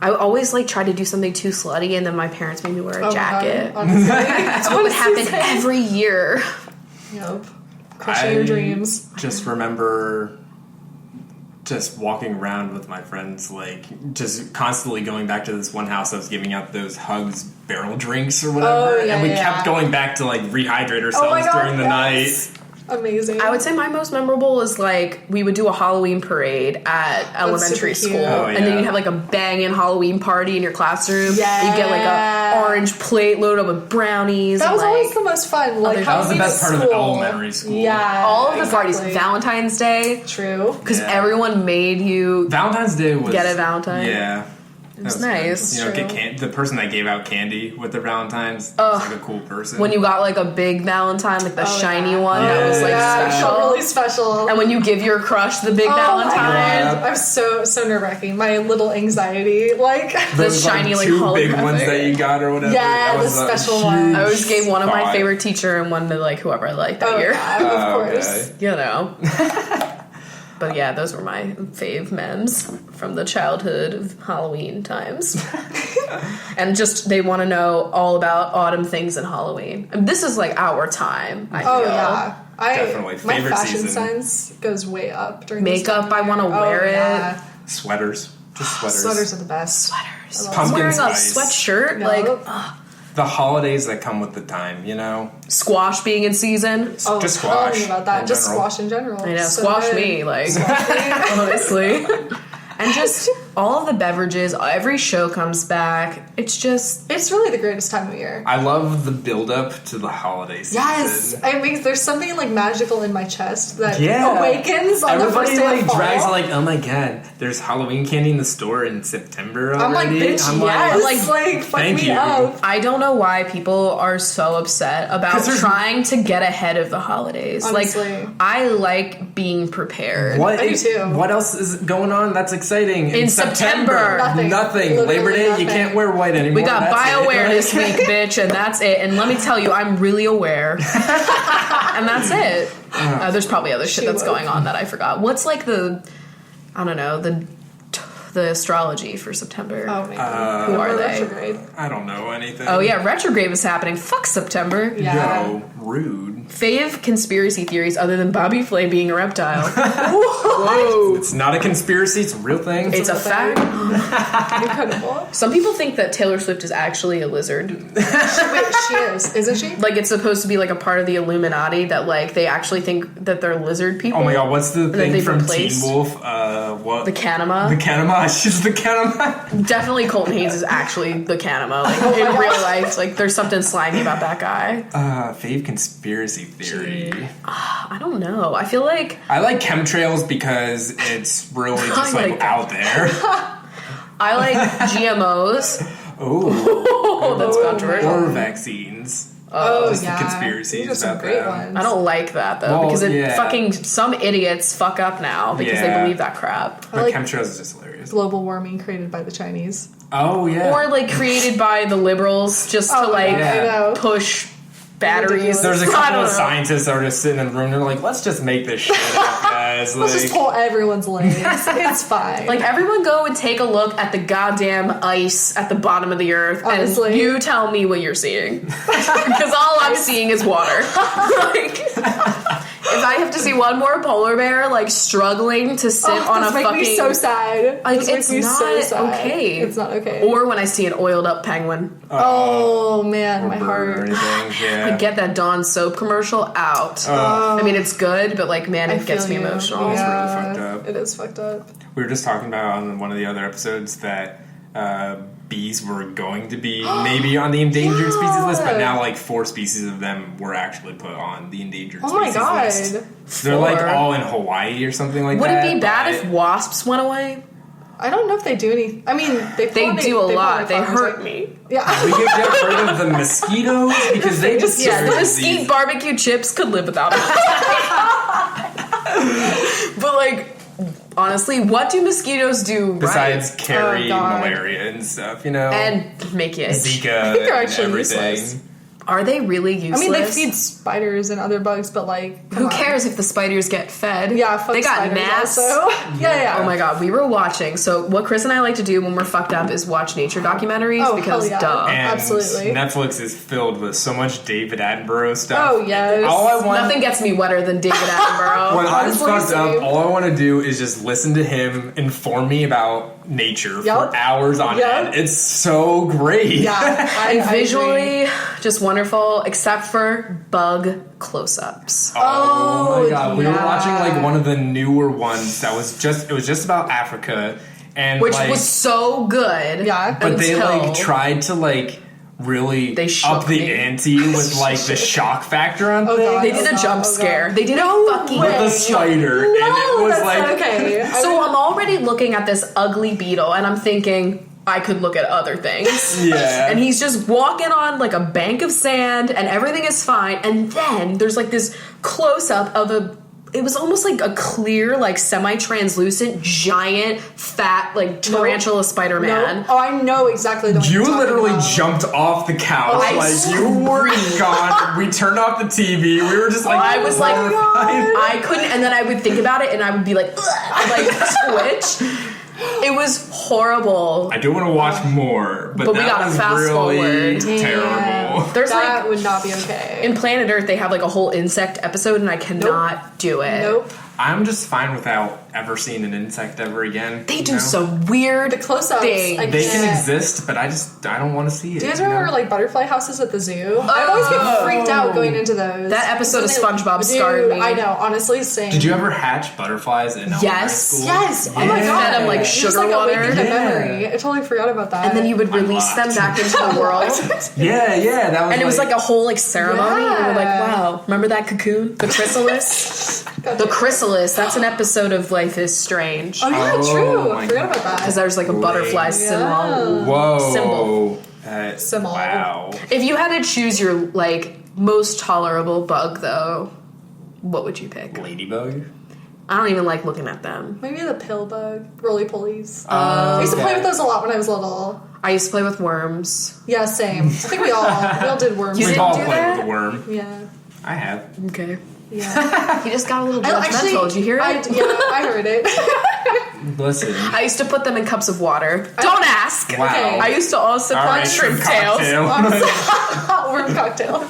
I always like tried to do something too slutty, and then my parents made me wear a Oh my jacket. God. Honestly. That's what would happen every year. Yep. Crushing your dreams. Just remember just walking around with my friends, like just constantly going back to this one house that was giving out those Hugs barrel drinks or whatever, Oh, yeah, and we yeah, kept yeah. going back to like rehydrate Oh ourselves my god. during the yes. night. Amazing. I would say my most memorable is like we would do a Halloween parade at elementary super school, cute. Oh, and then yeah. you'd have like a banging Halloween party in your classroom. Yeah. You'd get like a orange plate loaded up with brownies. That and, was like, always the most fun. Like That was the Halloween best at part of school. elementary school. Yeah. all of the parties. exactly. Valentine's Day, True. because Yeah. everyone made you. Valentine's Day was Get a Valentine? Yeah. It was nice. You know, True. get the person that gave out candy with their Valentines was like a cool person. When you got like a big Valentine, like the Oh, shiny yeah. one that was like Yeah, it felt special. really special. And when you give your crush the big Oh my Valentine, God. I'm so nerve wracking. My little anxiety, like those shiny, like, two big holographic. ones that you got or whatever. Yeah, that the was a special huge one. I always gave one of my thought. favorite teacher and one to like whoever I liked that oh, year. yeah, of Oh, course. okay. You know. But yeah, those were my fave memes from the childhood of Halloween times. And just they want to know all about autumn things and Halloween. And this is like our time. I Oh feel. yeah, Definitely. My Favorite fashion season. sense goes way up during this Makeup, time of I year. wanna wear it. Yeah. Sweaters. Just sweaters. Sweaters are the best. Sweaters. I love Pumpkin Wearing a spice. sweatshirt, Yeah. like The holidays that come with the time, you know? squash being in season. Oh, Just tell squash me about that. in Just general. squash in general. I know, So squash good. me, like honestly. And just all of the beverages, every show comes back. It's really the greatest time of year. I love the build up to the holiday season. Yes, I mean, there's something like magical in my chest that Yeah. awakens on the first Everybody day like of fall. drags like, oh my god, there's Halloween candy in the store in September already. I'm like, bitch, I'm yes, like fuck thank me you. up. I don't know why people are so upset about 'Cause there's- trying to get ahead of the holidays. Honestly. Like, I like being prepared. What I do too. What else is going on that's exciting In September. Nothing. Labor Literally Day, nothing. you can't wear white anymore. We got That's it. BioWare this week, bitch, and that's it. And let me tell you, I'm really aware. And that's it. There's probably other shit that's going on that I forgot. What's like the astrology for September? Oh my god. Who are they? Retrograde. I don't know anything. Oh yeah, retrograde was happening. Fuck September. Yeah. Yo, rude. Fave conspiracy theories other than Bobby Flay being a reptile. Whoa. It's not a conspiracy, it's a real thing. It's a fact. Incredible. Some people think that Taylor Swift is actually a lizard. Wait, she is, isn't she? Like, it's supposed to be like a part of the Illuminati that like they actually think that they're lizard people. Oh my god, what's the that thing they've from replaced. Teen Wolf? What? The Kanama. The Kanama. She's the Kanama. Definitely Colton Haynes is actually the Kanama. Like, in real life, like, there's something slimy about that guy. Fave conspiracy theory. I don't know. I feel like I like chemtrails because it's really just I like like out there. I like GMOs. Oh, That's controversial. or vaccines. Oh, Just the yeah. conspiracies These are some about great them. ones. I don't like that though, Well, because yeah. fucking some idiots fuck up now because they Yeah. believe that crap. But like- chemtrails is just hilarious. Global warming created by the Chinese. Oh yeah. Or like created by the liberals just to like yeah. I know. push batteries. There's a I couple don't of know. scientists that are just sitting in the room. They're like, let's just make this shit up, guys. Let's just pull everyone's legs. It's fine. Like, everyone go and take a look at the goddamn ice at the bottom of the earth, Honestly. and you tell me what you're seeing. Because all I'm seeing is water. Like, if I have to see one more polar bear, like, struggling to sit on a this make fucking... me so sad. Like, This makes it's me not so sad. okay. It's not okay. Or when I see an oiled up penguin. oh man, or my bird heart. or anything. Yeah. I get that Dawn soap commercial out. I mean, it's good, but, like, man, I it gets me feel you. emotional. It's really Yeah, fucked up. It is fucked up. We were just talking about on one of the other episodes that bees were going to be maybe on the endangered species list, but now like 4 species of them were actually put on the endangered Oh my species god. list. They're like 4. all in Hawaii or something like Would that. it be bad but- if wasps went away? I don't know if they do any. I mean, They do a lot. They hurt hurt me. Yeah. We could get rid of the mosquitoes because they just Yeah, the carry mesquite disease. barbecue chips could live without it. But, like, honestly, what do mosquitoes do Besides right? carry Oh, God. malaria and stuff, you know, And make you itch. Zika I think they're and actually everything. useless. Are they really useless? I mean, they feed spiders and other bugs, but like, come Who on. cares if the spiders get fed? Yeah, fuck they got spiders gnats. also. yeah. Oh my god, we were watching. So what Chris and I like to do when we're fucked up is watch nature documentaries Oh, because hell yeah. duh. And Absolutely. Netflix is filled with so much David Attenborough stuff. Oh yes. All I want Nothing gets me wetter than David Attenborough. when I'm Honestly, fucked up, same. all I want to do is just listen to him inform me about nature Yup. for hours on Yup. end. It's so great. Yeah. And I agree. visually, just wonderful, except for bug close-ups. Oh my god, we were yeah. watching like one of the newer ones that was just about Africa, and Which like, was so good. Yeah. but they until- like tried to like really They shook up the me. ante with like the shock factor on Oh, things. God. They did a jump God. scare. They did a fucking With the jump. spider, and it was that's like not okay. So I'm already looking at this ugly beetle, and I'm thinking I could look at other things. Yeah. And he's just walking on like a bank of sand, and everything is fine. And then there's like this close up of a. It was almost like a clear, like semi-translucent, giant, fat, like tarantula Spider-Man. No. Oh, I know exactly the one You you're talking literally about. jumped off the couch, I like you were gone. We turned off the TV. We were just like, I was like, horrified. I couldn't, and then I would think about it, and I would be like, ugh, like twitch. It was horrible. I do want to watch more, but But we that gotta was fast really forward. terrible. There's That like would not be okay. in Planet Earth, they have like a whole insect episode, and I cannot do it. Nope. I'm just fine without ever seeing an insect ever again. They do some weird The close-ups. things. I They can can't. exist, but I don't want to see it. Do you guys remember like butterfly houses at the zoo? I'd always get freaked out going into those. That episode of SpongeBob Dude, scarred me. I know, honestly, same. Did you ever hatch butterflies in elementary Yes. school? Yes. Oh my Yeah. god. Fed 'em, like, It just, sugar water. awakened a Yeah. memory. I totally forgot about that. And then you would release them back into the world. Yeah, that was. And it was like a whole like ceremony. Yeah. And we were like, wow, remember that cocoon? The chrysalis? The chrysalis, that's an episode of Life is Strange. Oh yeah, Oh true. my I forgot about Because that. there's like a butterfly symbol. Whoa. Symbol. Symbol. Wow. If you had to choose your like most tolerable bug though, what would you pick? Ladybug. I don't even like looking at them. Maybe the pill bug, roly polies. I used to play with those a lot when I was little. I used to play with worms. Yeah, same. I think we all did worms. You We've didn't all do played that? with a worm. Yeah. I have. Okay. Yeah. You just got a little I judgmental. Did you hear it? I heard it. Listen. I used to put them in cups of water. Don't ask. Wow. Okay. I used to also All put right, shrimp cocktail. tails. Hot worm cocktail.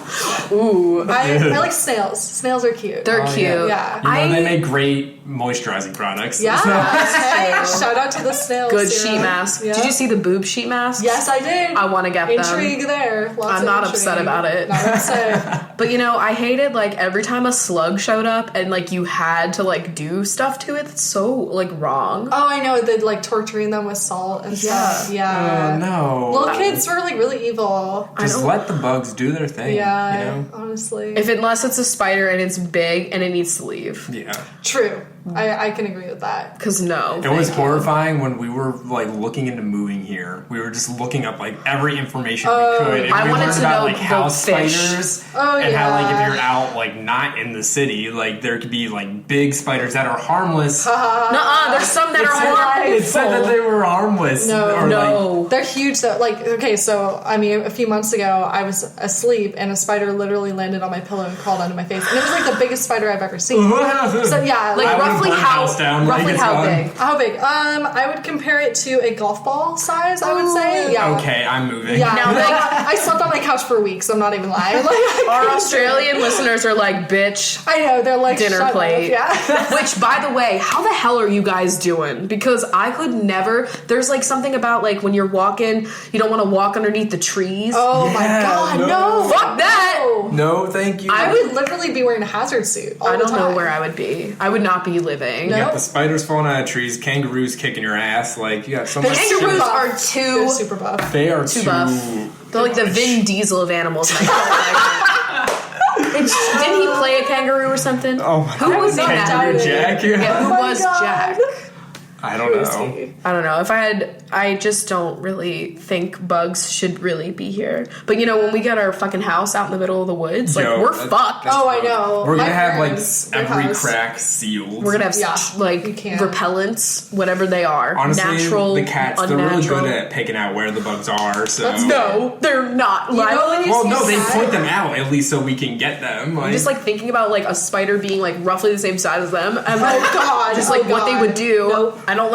Ooh. I like snails. Snails are cute. They're Oh, cute. yeah. You know, they make great moisturizing products. Yeah. Hey, true. shout out to the snails. Good serum. sheet mask. Yeah. Did you see the boob sheet mask? Yes, I did. I want to get them. Intrigue there. Lots I'm of not intrigue. upset about it. Not upset. But you know, I hated like every time a slug showed up and like you had to like do stuff to it. It's so like wrong. Oh, I know. They'd like torturing them with salt and stuff. Yeah. Oh, no. Little kids were like really evil. Just let the bugs do their thing. Yeah, You know? honestly. Unless it's a spider and it's big and it needs to leave. Yeah. True. I can agree with that. Because no. It was horrifying when we were like looking into moving here. We were just looking up like every information we could. And I we wanted learned to about know like the house fish. spiders Oh, and how like if yeah. you're out like not in the city, like there could be like big spiders that are harmless. Nuh-uh, there's some that are harmful. It said that they were harmless. No. Or, No. They're huge though. Like, okay, so I mean, a few months ago, I was asleep and a spider literally landed on my pillow and crawled onto my face, and it was like the biggest spider I've ever seen. So yeah, Like I would've roughly burned how house down, like, roughly it's how gone. big? how big? I would compare it to a golf ball size. I would say, yeah. Okay, I'm moving. Yeah, Now, like, like- I slept on my couch for weeks. I'm not even lying. Like, Our Australian listeners are like, bitch. I know they're like Dinner shut plate. Up. Yeah. Which, by the way, how the hell are you guys doing? Because I could never. There's like something about like when you're walking, you don't want to walk underneath the trees. Oh my Yeah, god, no. no! Fuck that! No. No, thank you. I would literally be wearing a hazard suit all I the don't time. know where I would be. I would not be living. No. You got the spiders falling out of trees, kangaroos kicking your ass. Like you got so The much. Kangaroos shit. are They're too. super buff. They are Too too buff. They're like the Vin Diesel of animals. And I don't like it. Didn't he play a kangaroo or something? Oh my Who god. was in that? Kangaroo Jack. Yeah, who Oh my was God. Jack? I don't know. I don't know. I just don't really think bugs should really be here. But you know, when we get our fucking house out in the middle of the woods, like Yo, we're that's- fucked. that's Oh, I rough. know. We're gonna My have like parents, their every house. crack sealed. We're gonna have Yeah, like you can. repellents, whatever they are. Honestly, natural, the cats, they're unnatural. really good at picking out where the bugs are. So That's No, they're not. You know when you well, see no, a they cat- point them out at least so we can get them. Like, I'm just like thinking about like a spider being like roughly the same size as them, and like Oh god, just like what they would do. Nope. I don't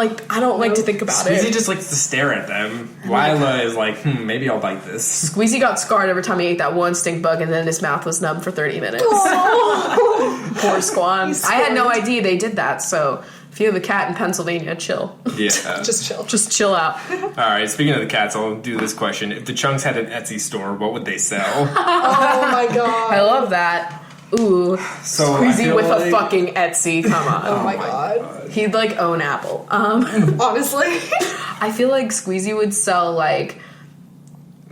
like to think about Squeezy it. just likes to stare at them. Lila is like, maybe I'll bite this. Squeezy got scarred every time he ate that one stink bug, and then his mouth was numb for 30 minutes. Poor Squan. He's I had no scarred. idea they did that. So if you have a cat in Pennsylvania, chill. Yeah. Just chill. Just chill out. All right. Speaking of the cats, I'll do this question: if the Chunks had an Etsy store, what would they sell? Oh my god. I love that. Ooh, So I Squeezy feel with like- a fucking Etsy. Come on. Oh my god. He'd like own Apple. Honestly. I feel like Squeezy would sell like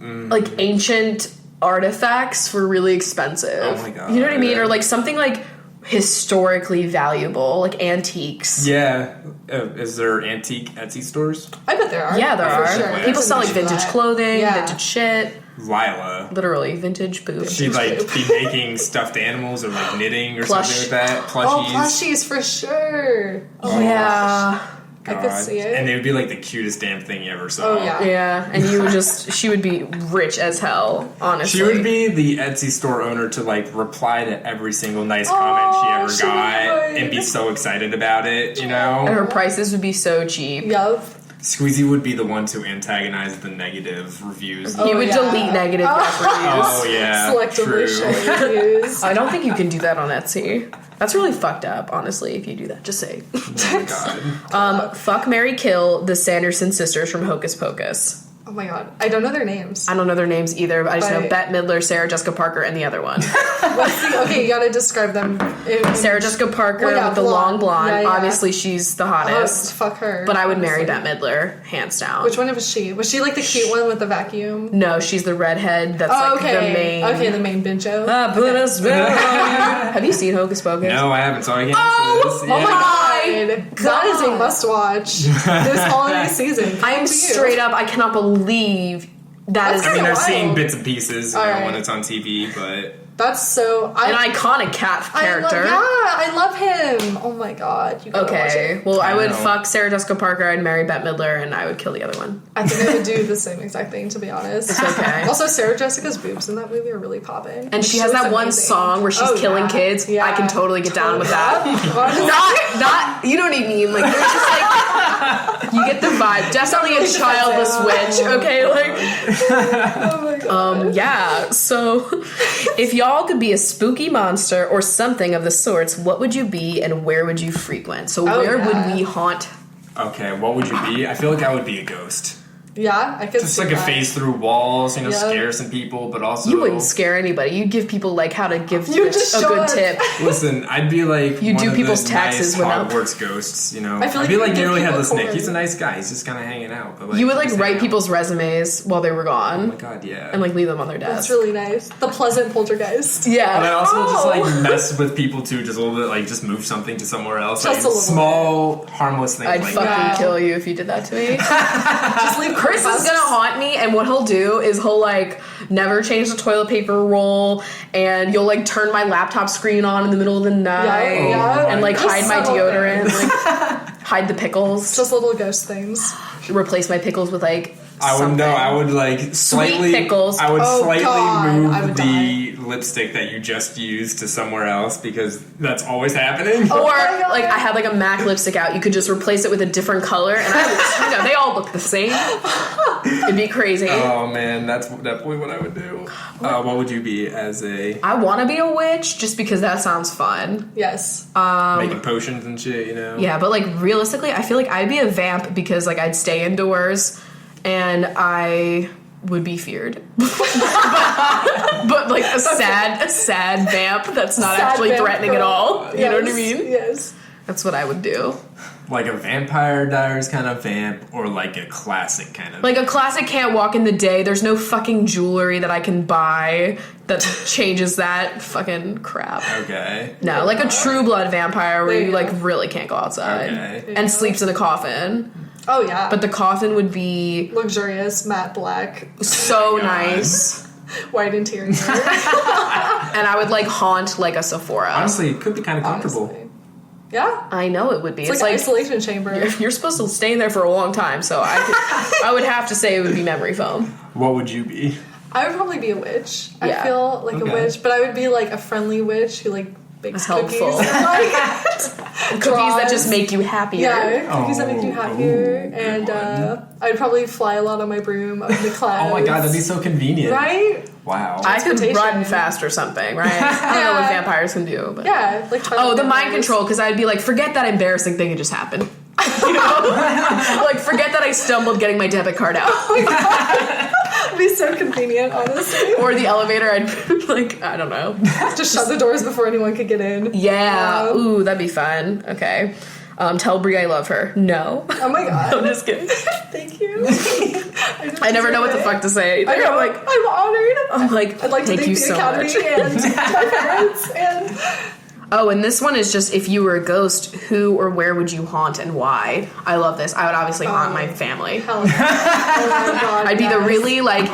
ancient artifacts for really expensive. Oh my God. You know what I mean? Or like something like historically valuable, like antiques. Yeah. Is there antique Etsy stores? I bet there are. Yeah, there For are. sure. People There's sell like a niche for vintage that. clothing, Yeah. vintage shit. Lila. Literally, vintage boob. She'd like be making stuffed animals or like knitting or Plush. something like that. Oh, Plushies. plushies for sure. Oh, Yeah. I could see it. And they would be like the cutest damn thing you ever saw. Oh, yeah. Yeah, and you would she would be rich as hell, honestly. She would be the Etsy store owner to like reply to every single nice comment she ever she got would. and be so excited about it, you know? And her prices would be so cheap. Yup. Squeezy would be the one to antagonize the negative reviews. He would delete negative reviews. Oh, yeah. Selectively True. share reviews. I don't think you can do that on Etsy. That's really fucked up, honestly, if you do that. Just say. Oh, my God. Fuck, marry, kill the Sanderson sisters from Hocus Pocus. Oh my god. I don't know their names. I don't know their names either, but I just know Bette Midler, Sarah Jessica Parker, and the other one. Okay, you gotta describe them. Sarah Jessica Parker with the long blonde. Yeah, yeah. Obviously, she's the hottest. Fuck her. But I would marry honestly. Bette Midler, hands down. Which one was she? Was she like the cute one with the vacuum? No, she's the redhead that's like the main. Okay, the main binjo. Put a spell on you. Have you seen Hocus Pocus? No, I haven't, so I can't Oh, say this. oh my God. That is a must watch this holiday season. I am straight up, I cannot believe that is I mean, I've wild. seen bits and pieces Alright. when it's on TV, but That's so... an iconic cat character. I love him. Oh my god. You gotta watch Okay, it. well, I would know. fuck Sarah Jessica Parker, I'd marry Bette Midler, and I would kill the other one. I think I would do the same exact thing, to be honest. It's okay. Also, Sarah Jessica's boobs in that movie are really popping. And she has that one amazing. song where she's killing kids. Yeah. I can totally get down with that. Honestly. Not, you know what I mean? Like, there's just like, you get the vibe. Definitely a really childless defensive. witch, okay? Like, Oh my god. yeah, so if y'all could be a spooky monster or something of the sorts, what would you be and where would you frequent? So where would we haunt? okay, what would you be? I feel like I would be a ghost. Yeah, I could Just see like a that. phase through walls, Yeah. scare some people, but also... You wouldn't scare anybody. You'd give people like how to give You a just good show up. tip. Listen, I'd be like You one do of people's the taxes nice without- Hogwarts ghosts, you know. I feel like I'd be you like would give nearly people headless Nick. corn. He's a nice guy. He's just kind of hanging out. But, like, You would like just write hang out. people's resumes while they were Oh gone my god, yeah. and like leave them on their desk. That's really nice. The pleasant poltergeist. Yeah. And I also just Oh. like mess with people too, just a little bit, like just move something to somewhere else. Just Like a little small, harmless things I'd like fucking that. kill you if you did that to me. Just leave Chris is gonna haunt me, and what he'll do is he'll like never change the toilet paper roll, and you'll like turn my laptop screen on in the middle of the night, yeah. and like Just hide my subtle deodorant, like hide the pickles, Just little ghost things. replace my pickles with like I would something. know. I would like slightly. pickles. I would Oh, slightly God, I move would the lipstick that you just used to somewhere else because that's always happening. Or my God. like I had like a MAC lipstick out, you could just replace it with a different color, and I would, they all look the same. It'd be crazy. Oh man, that's definitely what I would do. What would you be as a I want to be a witch just because that sounds fun. Yes. making potions and shit? You know. Yeah, but like realistically, I feel like I'd be a vamp because like I'd stay indoors and I would be feared. but like a sad vamp that's not Sad actually vamp threatening at girl. all. You know what I Yes, mean? Yes. That's what I would do. Like a Vampire Diaries kind of vamp, or like a classic kind of. Like a classic can't walk in the day. There's no fucking jewelry that I can buy that changes that fucking crap. Okay. No, like a true blood vampire where There you you like go. really can't go outside Okay. and sleeps in a coffin. Oh yeah. But the coffin would be luxurious, matte black, so God. nice. white interior. And I would like haunt like a Sephora. Honestly, it could be kind of comfortable. Honestly. Yeah. I know it would be. It's like isolation chamber. you're supposed to stay in there for a long time, so I would have to say it would be memory foam. What would you be? I would probably be a witch. Yeah. I feel like Okay. a witch, but I would be like a friendly witch who like bakes Helpful. cookies. And, like, Cookies that just make you happier. yeah, cookies that make you Oh, happier. ooh, good And one. I'd probably fly a lot on my broom up in the clouds. Oh my god, that'd be so convenient. Right? Wow. I could Transportation. run fast or something, right? I don't know what Yeah. vampires can do, but Yeah, like oh, the mind vampires. control, because I'd be like, forget that embarrassing thing that just happened. You know? Like, forget that I stumbled getting my debit card out. It'd be so convenient, honestly. Or the elevator, I'd like, I don't know. Just shut the doors before anyone could get in. Yeah. Ooh, that'd be fun. Okay. Tell Brie I love her. No. Oh my god. I'm just kidding. Thank you. I never know what the fuck to say. I know, I'm like, I'm honored. I'm like, I'd like to thank thank you the so Academy much. and my parents and Oh, and this one is just if you were a ghost, who or where would you haunt and why? I love this. I would obviously haunt my family. hell yeah. Oh my god. I'd be the yes. really like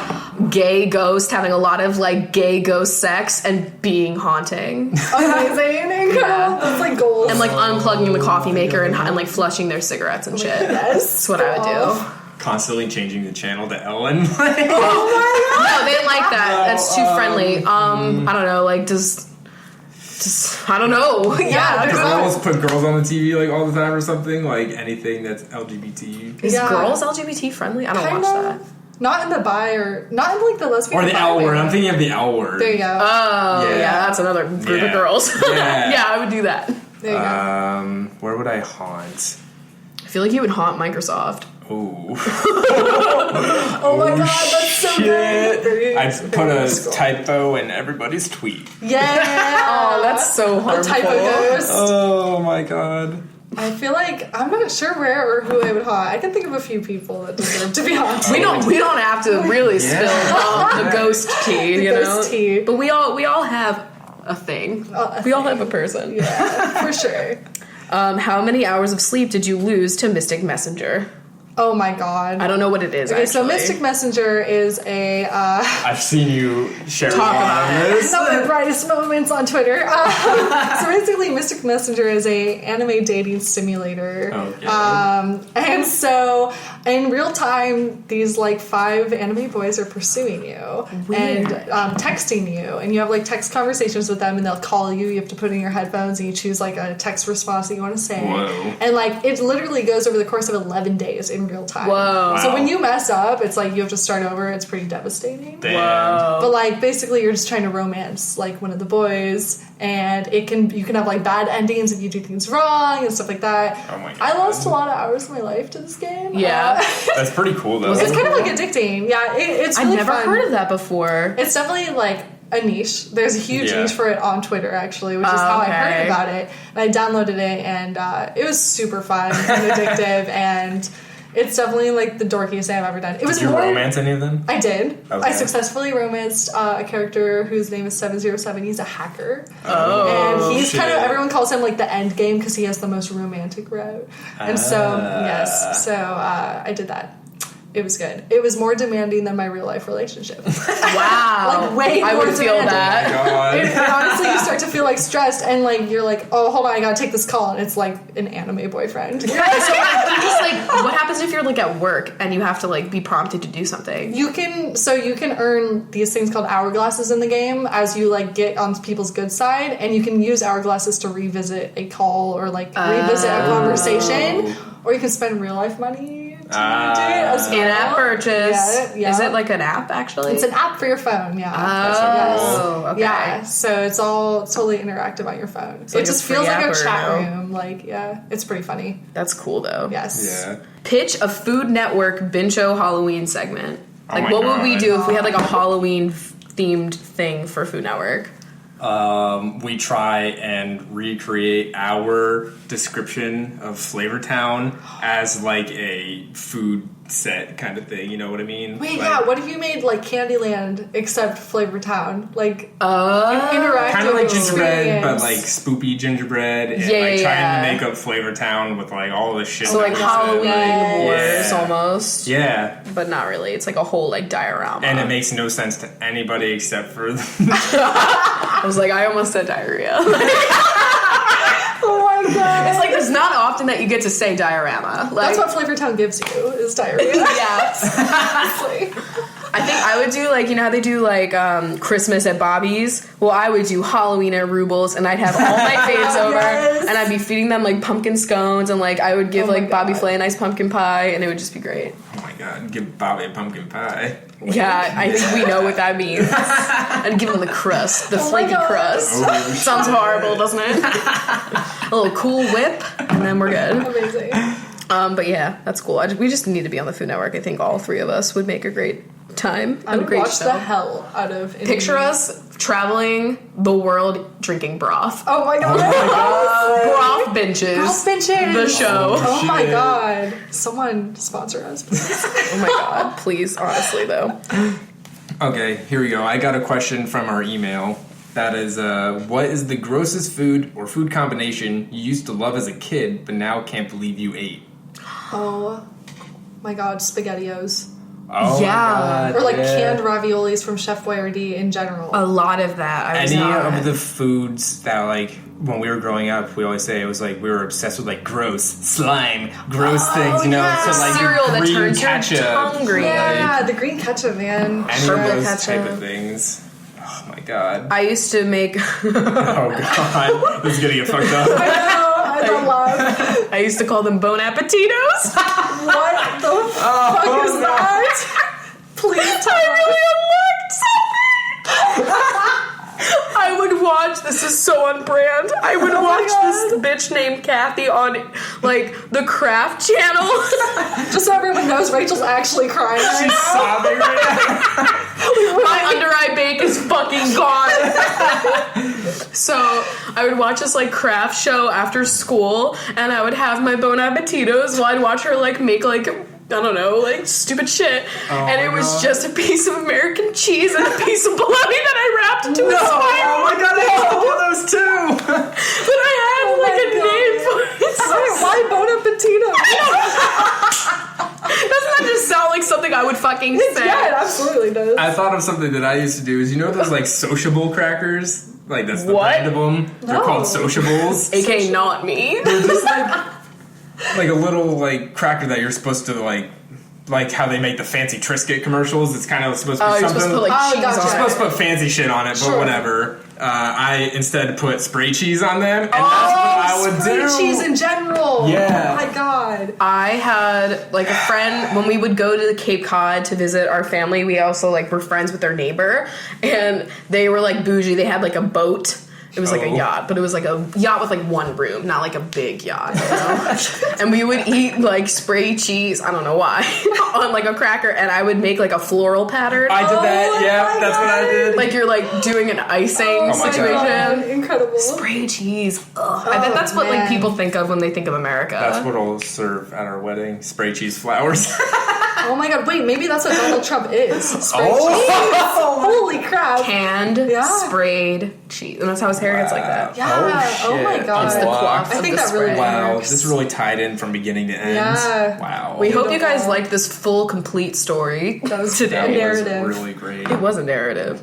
gay ghost having a lot of like gay ghost sex and being haunting. amazing. Incredible. That's like goals. And like unplugging the coffee maker and like flushing their cigarettes and shit. Yes. That's what I would do. Constantly changing the channel to Ellen. Oh my god. No, they like that. That's too friendly. I don't know, like does Just, I don't know. Yeah. Do girls put girls on the TV like all the time or something? Like anything that's LGBT? Is girls LGBT friendly? I don't watch that. Not in the bi or not in like the lesbian. Or the L word. I'm thinking of the L word. There you go. Oh, yeah, that's another group of girls. Yeah. Yeah, I would do that. There you go. Where would I haunt? I feel like you would haunt Microsoft. Oh. Oh my god, that's so good. I'd put a typo in everybody's tweet. Yeah. Oh, that's so harmful. A typo ghost. Oh my god. I feel like I'm not sure where or who I would haunt. I can think of a few people that deserve to be haunted. We don't have to really spill the ghost tea, you ghost know. tea. But we all have a thing. We all have a person. Yeah, for sure. How many hours of sleep did you lose to Mystic Messenger? Oh my god. I don't know what it is. Okay, actually. so Mystic Messenger is a I've seen you share Talk about this. some of the brightest moments on Twitter. So basically, Mystic Messenger is a anime dating simulator. Okay. And so in real time, these like 5 anime boys are pursuing you and texting you, and you have like text conversations with them, and they'll call you. You have to put in your headphones, and you choose like a text response that you want to say. Whoa. And like it literally goes over the course of 11 days in real time. Whoa. So when you mess up, it's like you have to start over. It's pretty devastating. Damn. Whoa. But like basically you're just trying to romance like one of the boys, and you can have like bad endings if you do things wrong and stuff like that. Oh my god. I lost a lot of hours of my life to this game. Yeah. That's pretty cool though. It's kind of like addicting. Yeah, it's really I've never fun. heard of that before. It's definitely like a niche. There's a huge niche for it on Twitter actually, which is how I heard about it. And I downloaded it, and it was super fun and addictive, and it's definitely like the dorkiest thing I've ever done. Did you romance any of them? I did. Okay. I successfully romanced a character whose name is 707. He's a hacker. Oh. And he's shit. kind of, everyone calls him like the end game because he has the most romantic route. And so, yes. So I did that. It was good. It was more demanding than my real life relationship. Wow. Like way more I would feel demanding. that. God. And honestly, you start to feel like stressed, and like you're like, oh, hold on, I gotta take this call, and it's like an anime boyfriend. So I'm just like, what happens if you're like at work and you have to like be prompted to do something? You can earn these things called hourglasses in the game as you like get on people's good side, and you can use hourglasses to revisit a call or like revisit a conversation, or you can spend real life money to do it as well. In-app purchase. Yeah. Is it like an app actually? It's an app for your phone, yeah. Oh, okay. Yeah, so it's all totally interactive on your phone. It's It like just a free feels like app a or chat no? room. Like, yeah, it's pretty funny. That's cool though. Yes. Yeah. Pitch a Food Network Bin Show Halloween segment. Like, my what would we God. do if we had like a Halloween themed thing for Food Network? We try and recreate our description of Flavortown as like a food set kind of thing. You know what I mean? Wait, like, yeah, what if you made like Candyland except Flavortown? Like, Oh. interactive kind of like gingerbread, but experience. like spoopy gingerbread, and Yeah, like yeah. trying to make up Flavortown with like all this shit. So like that we Halloween said. wars Yeah. almost. Yeah, But not really. It's like a whole like diorama. and it makes no sense to anybody except for I was like, I almost said diarrhea. Oh my god. It's like it's not often that you get to say diorama. Like, That's what Flavortown gives you, is diarrhea. yeah. Honestly. I think I would do like, you know how they do like Christmas at Bobby's? Well, I would do Halloween at Rubles, and I'd have all my faves over, Yes. and I'd be feeding them like pumpkin scones, and like I would give Oh my like Bobby God. Flay a nice pumpkin pie, and it would just be great. oh my god, give Bobby a pumpkin pie. Yeah, I think we know what that means. And give them the crust, the Oh my flaky God. crust. Oh, Sounds horrible, doesn't it? A little Cool Whip, and then we're good. Amazing. But yeah, that's cool. We just need to be on the Food Network. I think all 3 of us would make a great time. I and a would great watch show. the hell out of Picture us traveling the world drinking broth. Oh my god. Broth benches. Broth benches. The show. Oh my Shit. god. Someone sponsor us, please. Oh my god. Please, honestly though. Okay, here we go. I got a question from our email. That is, what is the grossest food or food combination you used to love as a kid, but now can't believe you ate? Oh my god, SpaghettiOs. Oh Yeah. my God, Or like yeah. canned raviolis from Chef Boyardee in general. A lot of that. I was Any not. of the foods that, like, when we were growing up, we always say it was like we were obsessed with like gross slime, gross things, you know. yeah. So like Cereal that green turns your ketchup, tongue green. yeah, the green ketchup, man. any Purple of those ketchup. type of things. Oh my god. I used to make... Oh god. This is gonna get fucked up. I know. I don't laugh. I used to call them Bon Appetitos. What the fuck is that? Please tell I us. really unlocked something. I would watch, this is so on brand, I would watch this bitch named Kathy on, like, the Craft channel. Just so everyone knows, Rachel's actually crying right She's now. sobbing right now. My under eye bake is fucking gone. So I would watch this like craft show after school, and I would have my Bon Appetitos while I'd watch her like make like, I don't know, like stupid shit. And it was just a piece of American cheese and a piece of bologna that I wrapped into a spiral. Oh my god, I used to do those too. But I had like a name for it. Why Bon Appetito? Doesn't that just sound like something I would fucking say? Yeah, it absolutely does. I thought of something that I used to do. Is those like sociable crackers? Like that's the What? brand of them. They're No. called sociables. AKA not me. They're just like a little like cracker that you're supposed to like how they make the fancy Triscuit commercials. It's kind of supposed to be Oh, you're something. supposed to put like Oh, cheese gotcha. on You're it. supposed to put fancy shit on it, but Sure. whatever. I instead put spray cheese on them, and that's what I would spray do. cheese in general. Yeah. Oh my god. I had like a friend when we would go to the Cape Cod to visit our family. We also like were friends with their neighbor, and they were like bougie. They had like a boat. It was like a Oh. yacht, but it was like a yacht with like one room, not like a big yacht. You know? And we would eat like spray cheese. I don't know why on like a cracker, and I would make like a floral pattern. I did that. Oh Yeah, my that's what I God. did. Like you're like doing an icing Oh my situation. God. Incredible. Spray cheese. Ugh. I bet that's what like man. people think of when they think of America. That's what I'll serve at our wedding. Spray cheese flowers. Oh my god, wait, maybe that's what Donald Trump is. Spray Oh. cheese. Holy crap. Canned, Yeah. sprayed cheese. And that's how his hair gets like that. Yeah. Oh, Oh my shit. god. It's the cloth I of think the that really spray. Wow, works. this really tied in from beginning to end. Yeah. Wow. We hope you guys Beautiful. liked this full, complete story That was today. that was narrative. really great. It was a narrative.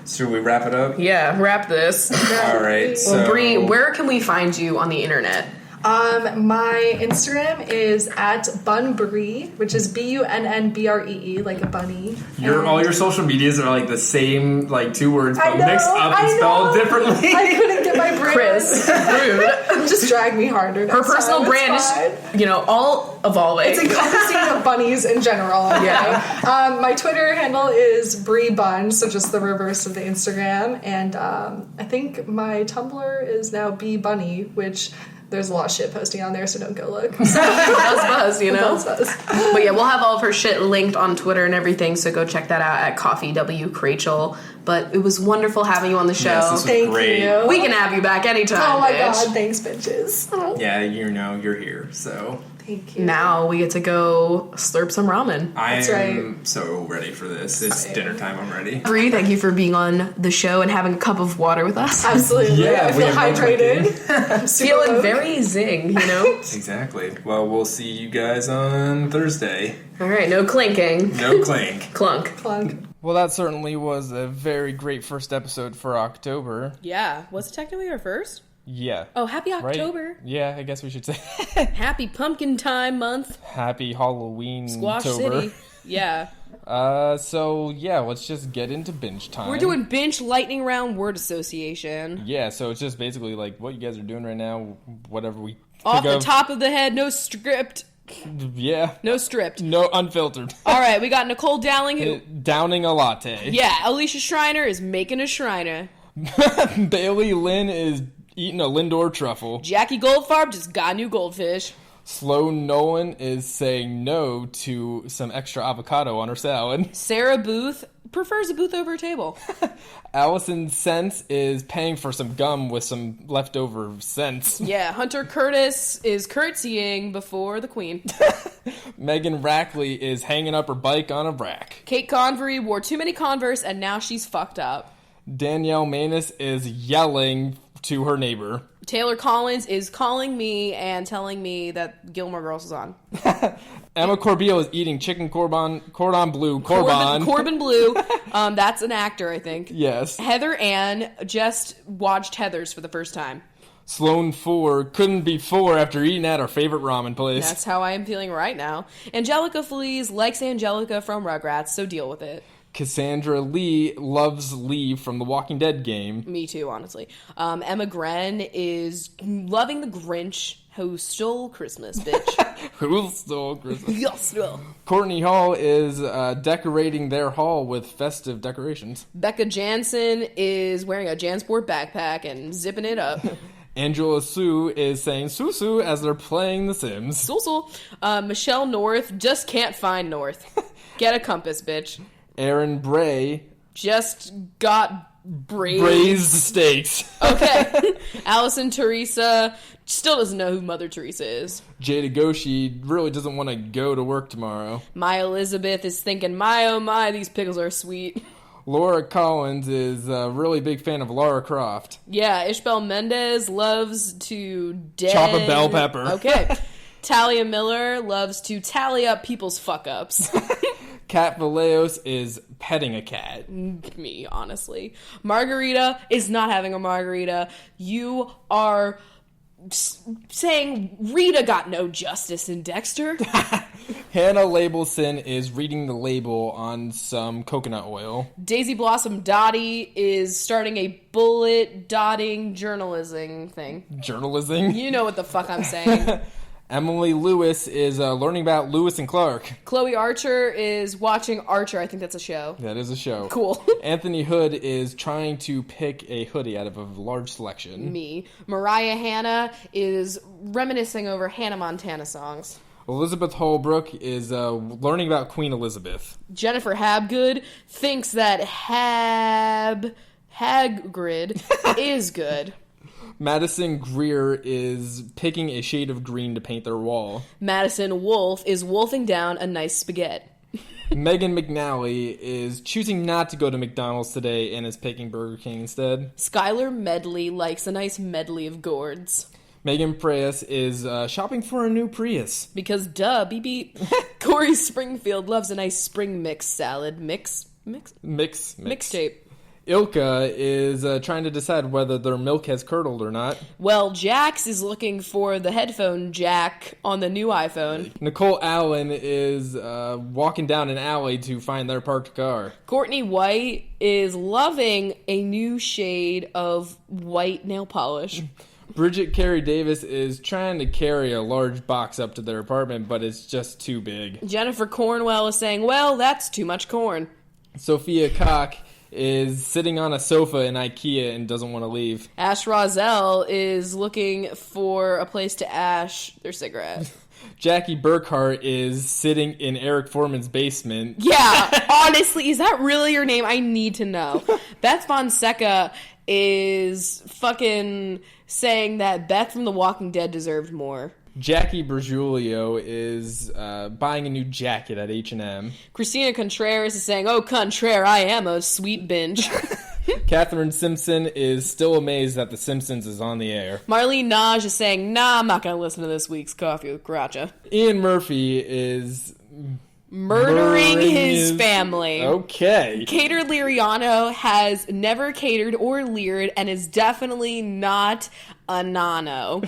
Should we wrap it up? Yeah, wrap this. All right. Well, So, Bree, where can we find you on the internet? My Instagram is at bunbree, which is BUNNBREE, like a bunny. all your social medias are like the same, like two words, I but know, mixed up and I spelled know. differently. I couldn't get my brain. Chris. Rude. Just drag me harder. Her next personal time, brand it's fine. is, all evolving. It's encompassing of bunnies in general. Okay? Yeah. My Twitter handle is Brie Bun, so just the reverse of the Instagram. And I think my Tumblr is now B Bunny, which there's a lot of shit posting on there, so don't go look. buzz, Buzz, buzz. But yeah, we'll have all of her shit linked on Twitter and everything, so go check that out at CoffeeWithChrachel. But it was wonderful having you on the show. Yes, this was Thank great. you. We can have you back anytime, Oh my bitch. god, thanks, bitches. Yeah, you're here. So Thank you. Now we get to go slurp some ramen. I That's am so ready for this. It's dinner time. I'm ready. Bree, thank you for being on the show and having a cup of water with us. Absolutely. Yeah, I we feel have no hydrated. I'm super Feeling woke. very zing, you know? Exactly. Well, we'll see you guys on Thursday. All right, no clinking. No clink. Clunk. Clunk. Well, that certainly was a very great first episode for October. Yeah. Was it technically our first? Yeah. Oh, happy Right? October. Yeah, I guess we should say Happy pumpkin time month. happy Halloween. Squash October. City. Yeah. So yeah, let's just get into binge time. We're doing Binge Lightning Round Word Association. Yeah, so it's just basically like what you guys are doing right now, whatever we Off think the of. top of the head, no script. Yeah. No stripped. No unfiltered. All right, we got Nicole Dowling who... Downing a latte. Yeah, Alicia Schreiner is making a Shriner. Bailey Lynn is eating a Lindor truffle. Jackie Goldfarb just got a new goldfish. Sloan Nolan is saying no to some extra avocado on her salad. Sarah Booth prefers a booth over a table. Allison Sense is paying for some gum with some leftover cents. Yeah, Hunter Curtis is curtsying before the queen. Megan Rackley is hanging up her bike on a rack. Kate Convery wore too many Converse and now she's fucked up. Danielle Manus is yelling to her neighbor. Taylor Collins is calling me and telling me that Gilmore Girls is on. Emma Corbeil is eating chicken cordon bleu. Corbin Blue. That's an actor, I think. Yes. Heather Ann just watched Heathers for the first time. Sloan 4 couldn't be 4 after eating at our favorite ramen place. That's how I am feeling right now. Angelica Feliz likes Angelica from Rugrats, so deal with it. Cassandra Lee loves Lee from the Walking Dead game. Me too, honestly. Emma Gren is loving the Grinch who stole Christmas, bitch. Who stole Christmas? Yes, no. Courtney Hall is decorating their hall with festive decorations. Becca Jansen is wearing a Jansport backpack and zipping it up. Angela Sue is saying Susu as they're playing The Sims. So. Michelle North just can't find North. Get a compass, bitch. Aaron Bray Just got braised steaks. Okay. Allison Teresa still doesn't know who Mother Teresa is. Jada Goshi really doesn't want to go to work tomorrow. My Elizabeth is thinking, my oh my, these pickles are sweet. Laura Collins is a really big fan of Lara Croft. Yeah, Ishbel Mendez loves to Chop a bell pepper. Okay. Talia Miller loves to tally up people's fuck-ups. Kat Valeos is petting a cat. Me, honestly. Margarita is not having a margarita. You are saying Rita got no justice in Dexter. Hannah Labelson is reading the label on some coconut oil. Daisy Blossom Dottie is starting a bullet dotting journalism thing. Journalism? You know what the fuck I'm saying. Emily Lewis is learning about Lewis and Clark. Chloe Archer is watching Archer. I think that's a show. That is a show. Cool. Anthony Hood is trying to pick a hoodie out of a large selection. Me. Mariah Hanna is reminiscing over Hannah Montana songs. Elizabeth Holbrook is learning about Queen Elizabeth. Jennifer Habgood thinks that Hagrid is good. Madison Greer is picking a shade of green to paint their wall. Madison Wolfe is wolfing down a nice spaghetti. Megan McNally is choosing not to go to McDonald's today and is picking Burger King instead. Skylar Medley likes a nice medley of gourds. Megan Prius is shopping for a new Prius. Because duh, beep beep. Corey Springfield loves a nice spring mix salad. Mixtape. Ilka is trying to decide whether their milk has curdled or not. Well, Jax is looking for the headphone jack on the new iPhone. Nicole Allen is walking down an alley to find their parked car. Courtney White is loving a new shade of white nail polish. Bridget Carey Davis is trying to carry a large box up to their apartment, but it's just too big. Jennifer Cornwell is saying, well, that's too much corn. Sophia Koch is sitting on a sofa in IKEA and doesn't want to leave. Ash Rozelle is looking for a place to ash their cigarette. Jackie Burkhart is sitting in Eric Foreman's basement. Yeah, honestly, is that really your name? I need to know. Beth Fonseca is fucking saying that Beth from The Walking Dead deserved more. Jackie Bergiulio is buying a new jacket at H&M. Christina Contreras is saying, oh, Contraire, I am a sweet binge. Catherine Simpson is still amazed that The Simpsons is on the air. Marlene Naj is saying, nah, I'm not going to listen to this week's Coffee with Chrachel. Ian Murphy is murdering his family. Okay. Cater Liriano has never catered or leered and is definitely not a nano.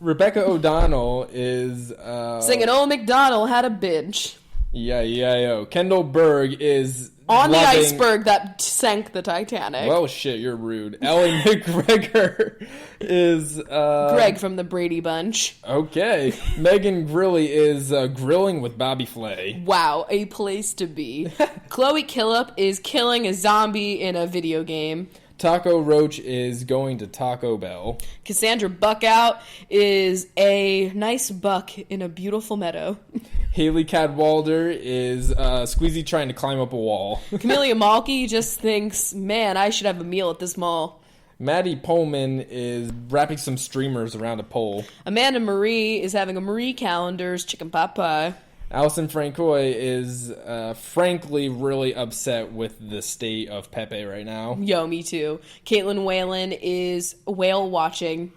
Rebecca O'Donnell is singing "Oh McDonald had a binge." Yeah. Kendall Berg is on the iceberg that sank the Titanic. Well, shit, you're rude. Ellie McGregor is Greg from the Brady Bunch. Okay. Megan Grilly is grilling with Bobby Flay. Wow, a place to be. Chloe Killip is killing a zombie in a video game. Taco Roach is going to Taco Bell. Cassandra Buckout is a nice buck in a beautiful meadow. Haley Cadwalder is Squeezy trying to climb up a wall. Camellia Malky just thinks, man, I should have a meal at this mall. Maddie Pullman is wrapping some streamers around a pole. Amanda Marie is having a Marie Callender's chicken pot pie. Allison Francois is, frankly, really upset with the state of Pepe right now. Yo, me too. Caitlin Whalen is whale watching.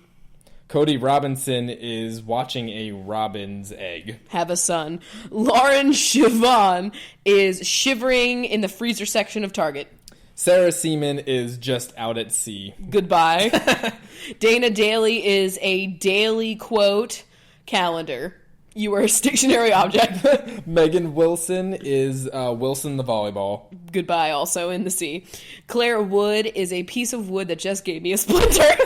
Cody Robinson is watching a robin's egg. Have a son. Lauren Siobhan is shivering in the freezer section of Target. Sarah Seaman is just out at sea. Goodbye. Dana Daly is a daily quote calendar. You are a stationary object. Megan Wilson is Wilson the volleyball. Goodbye, also in the sea. Claire Wood is a piece of wood that just gave me a splinter.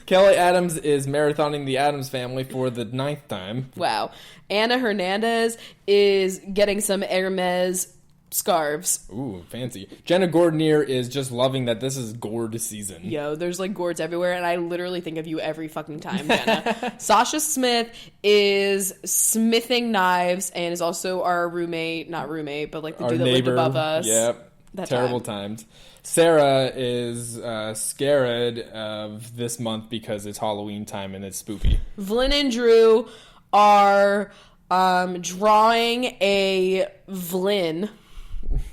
Kelly Adams is marathoning the Addams Family for the 9th time. Wow. Anna Hernandez is getting some Hermes scarves. Ooh, fancy. Jenna Gordonier is just loving that this is gourd season. Yo, there's like gourds everywhere, and I literally think of you every fucking time, Jenna. Sasha Smith is smithing knives and is also our roommate, not roommate, but like the dude that lived above us. Yep. Terrible times. Sarah is scared of this month because it's Halloween time and it's spoopy. Vlyn and Drew are drawing a Vlyn.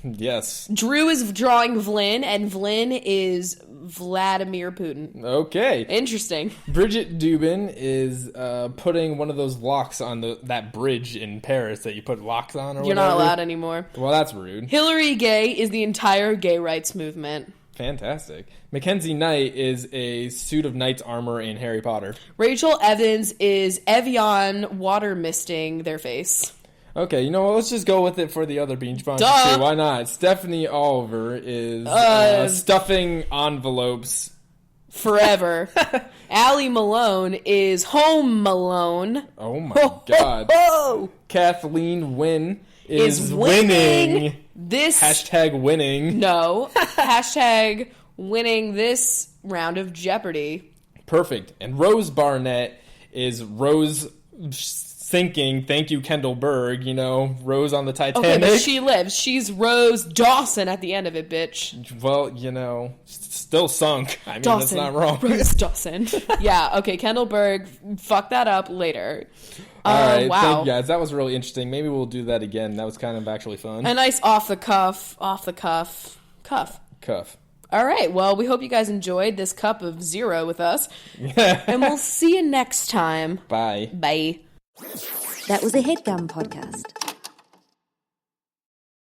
Yes. Drew is drawing Vlyn, and Vlyn is Vladimir Putin. Okay. Interesting. Bridget Dubin is putting one of those locks on that bridge in Paris that you put locks on or You're whatever. not allowed anymore. Well, that's rude. Hillary Gay is the entire gay rights movement. Fantastic. Mackenzie Knight is a suit of knight's armor in Harry Potter. Rachel Evans is Evian water misting their face. Okay, you know what? Let's just go with it for the other bean sponsors Duh. too. Why not? Stephanie Oliver is stuffing envelopes. Forever. Allie Malone is Home Malone. Oh my god. Oh! Kathleen Wynn is winning. This Hashtag winning. No. Hashtag winning this round of Jeopardy. Perfect. And Rose Barnett is Rose sinking. Thank you, Kendall Berg. You know, Rose on the Titanic. Okay, but she lives. She's Rose Dawson at the end of it, bitch. Well, you know, still sunk. I mean, Dawson. that's not wrong. Rose Dawson. Yeah, okay, Kendall Berg. Fuck that up later. All right, wow. thank you guys. That was really interesting. Maybe we'll do that again. That was kind of actually fun. A nice off the cuff. Cuff. All right, well, we hope you guys enjoyed this cup of zero with us. And we'll see you next time. Bye. Bye. That was a HeadGum podcast.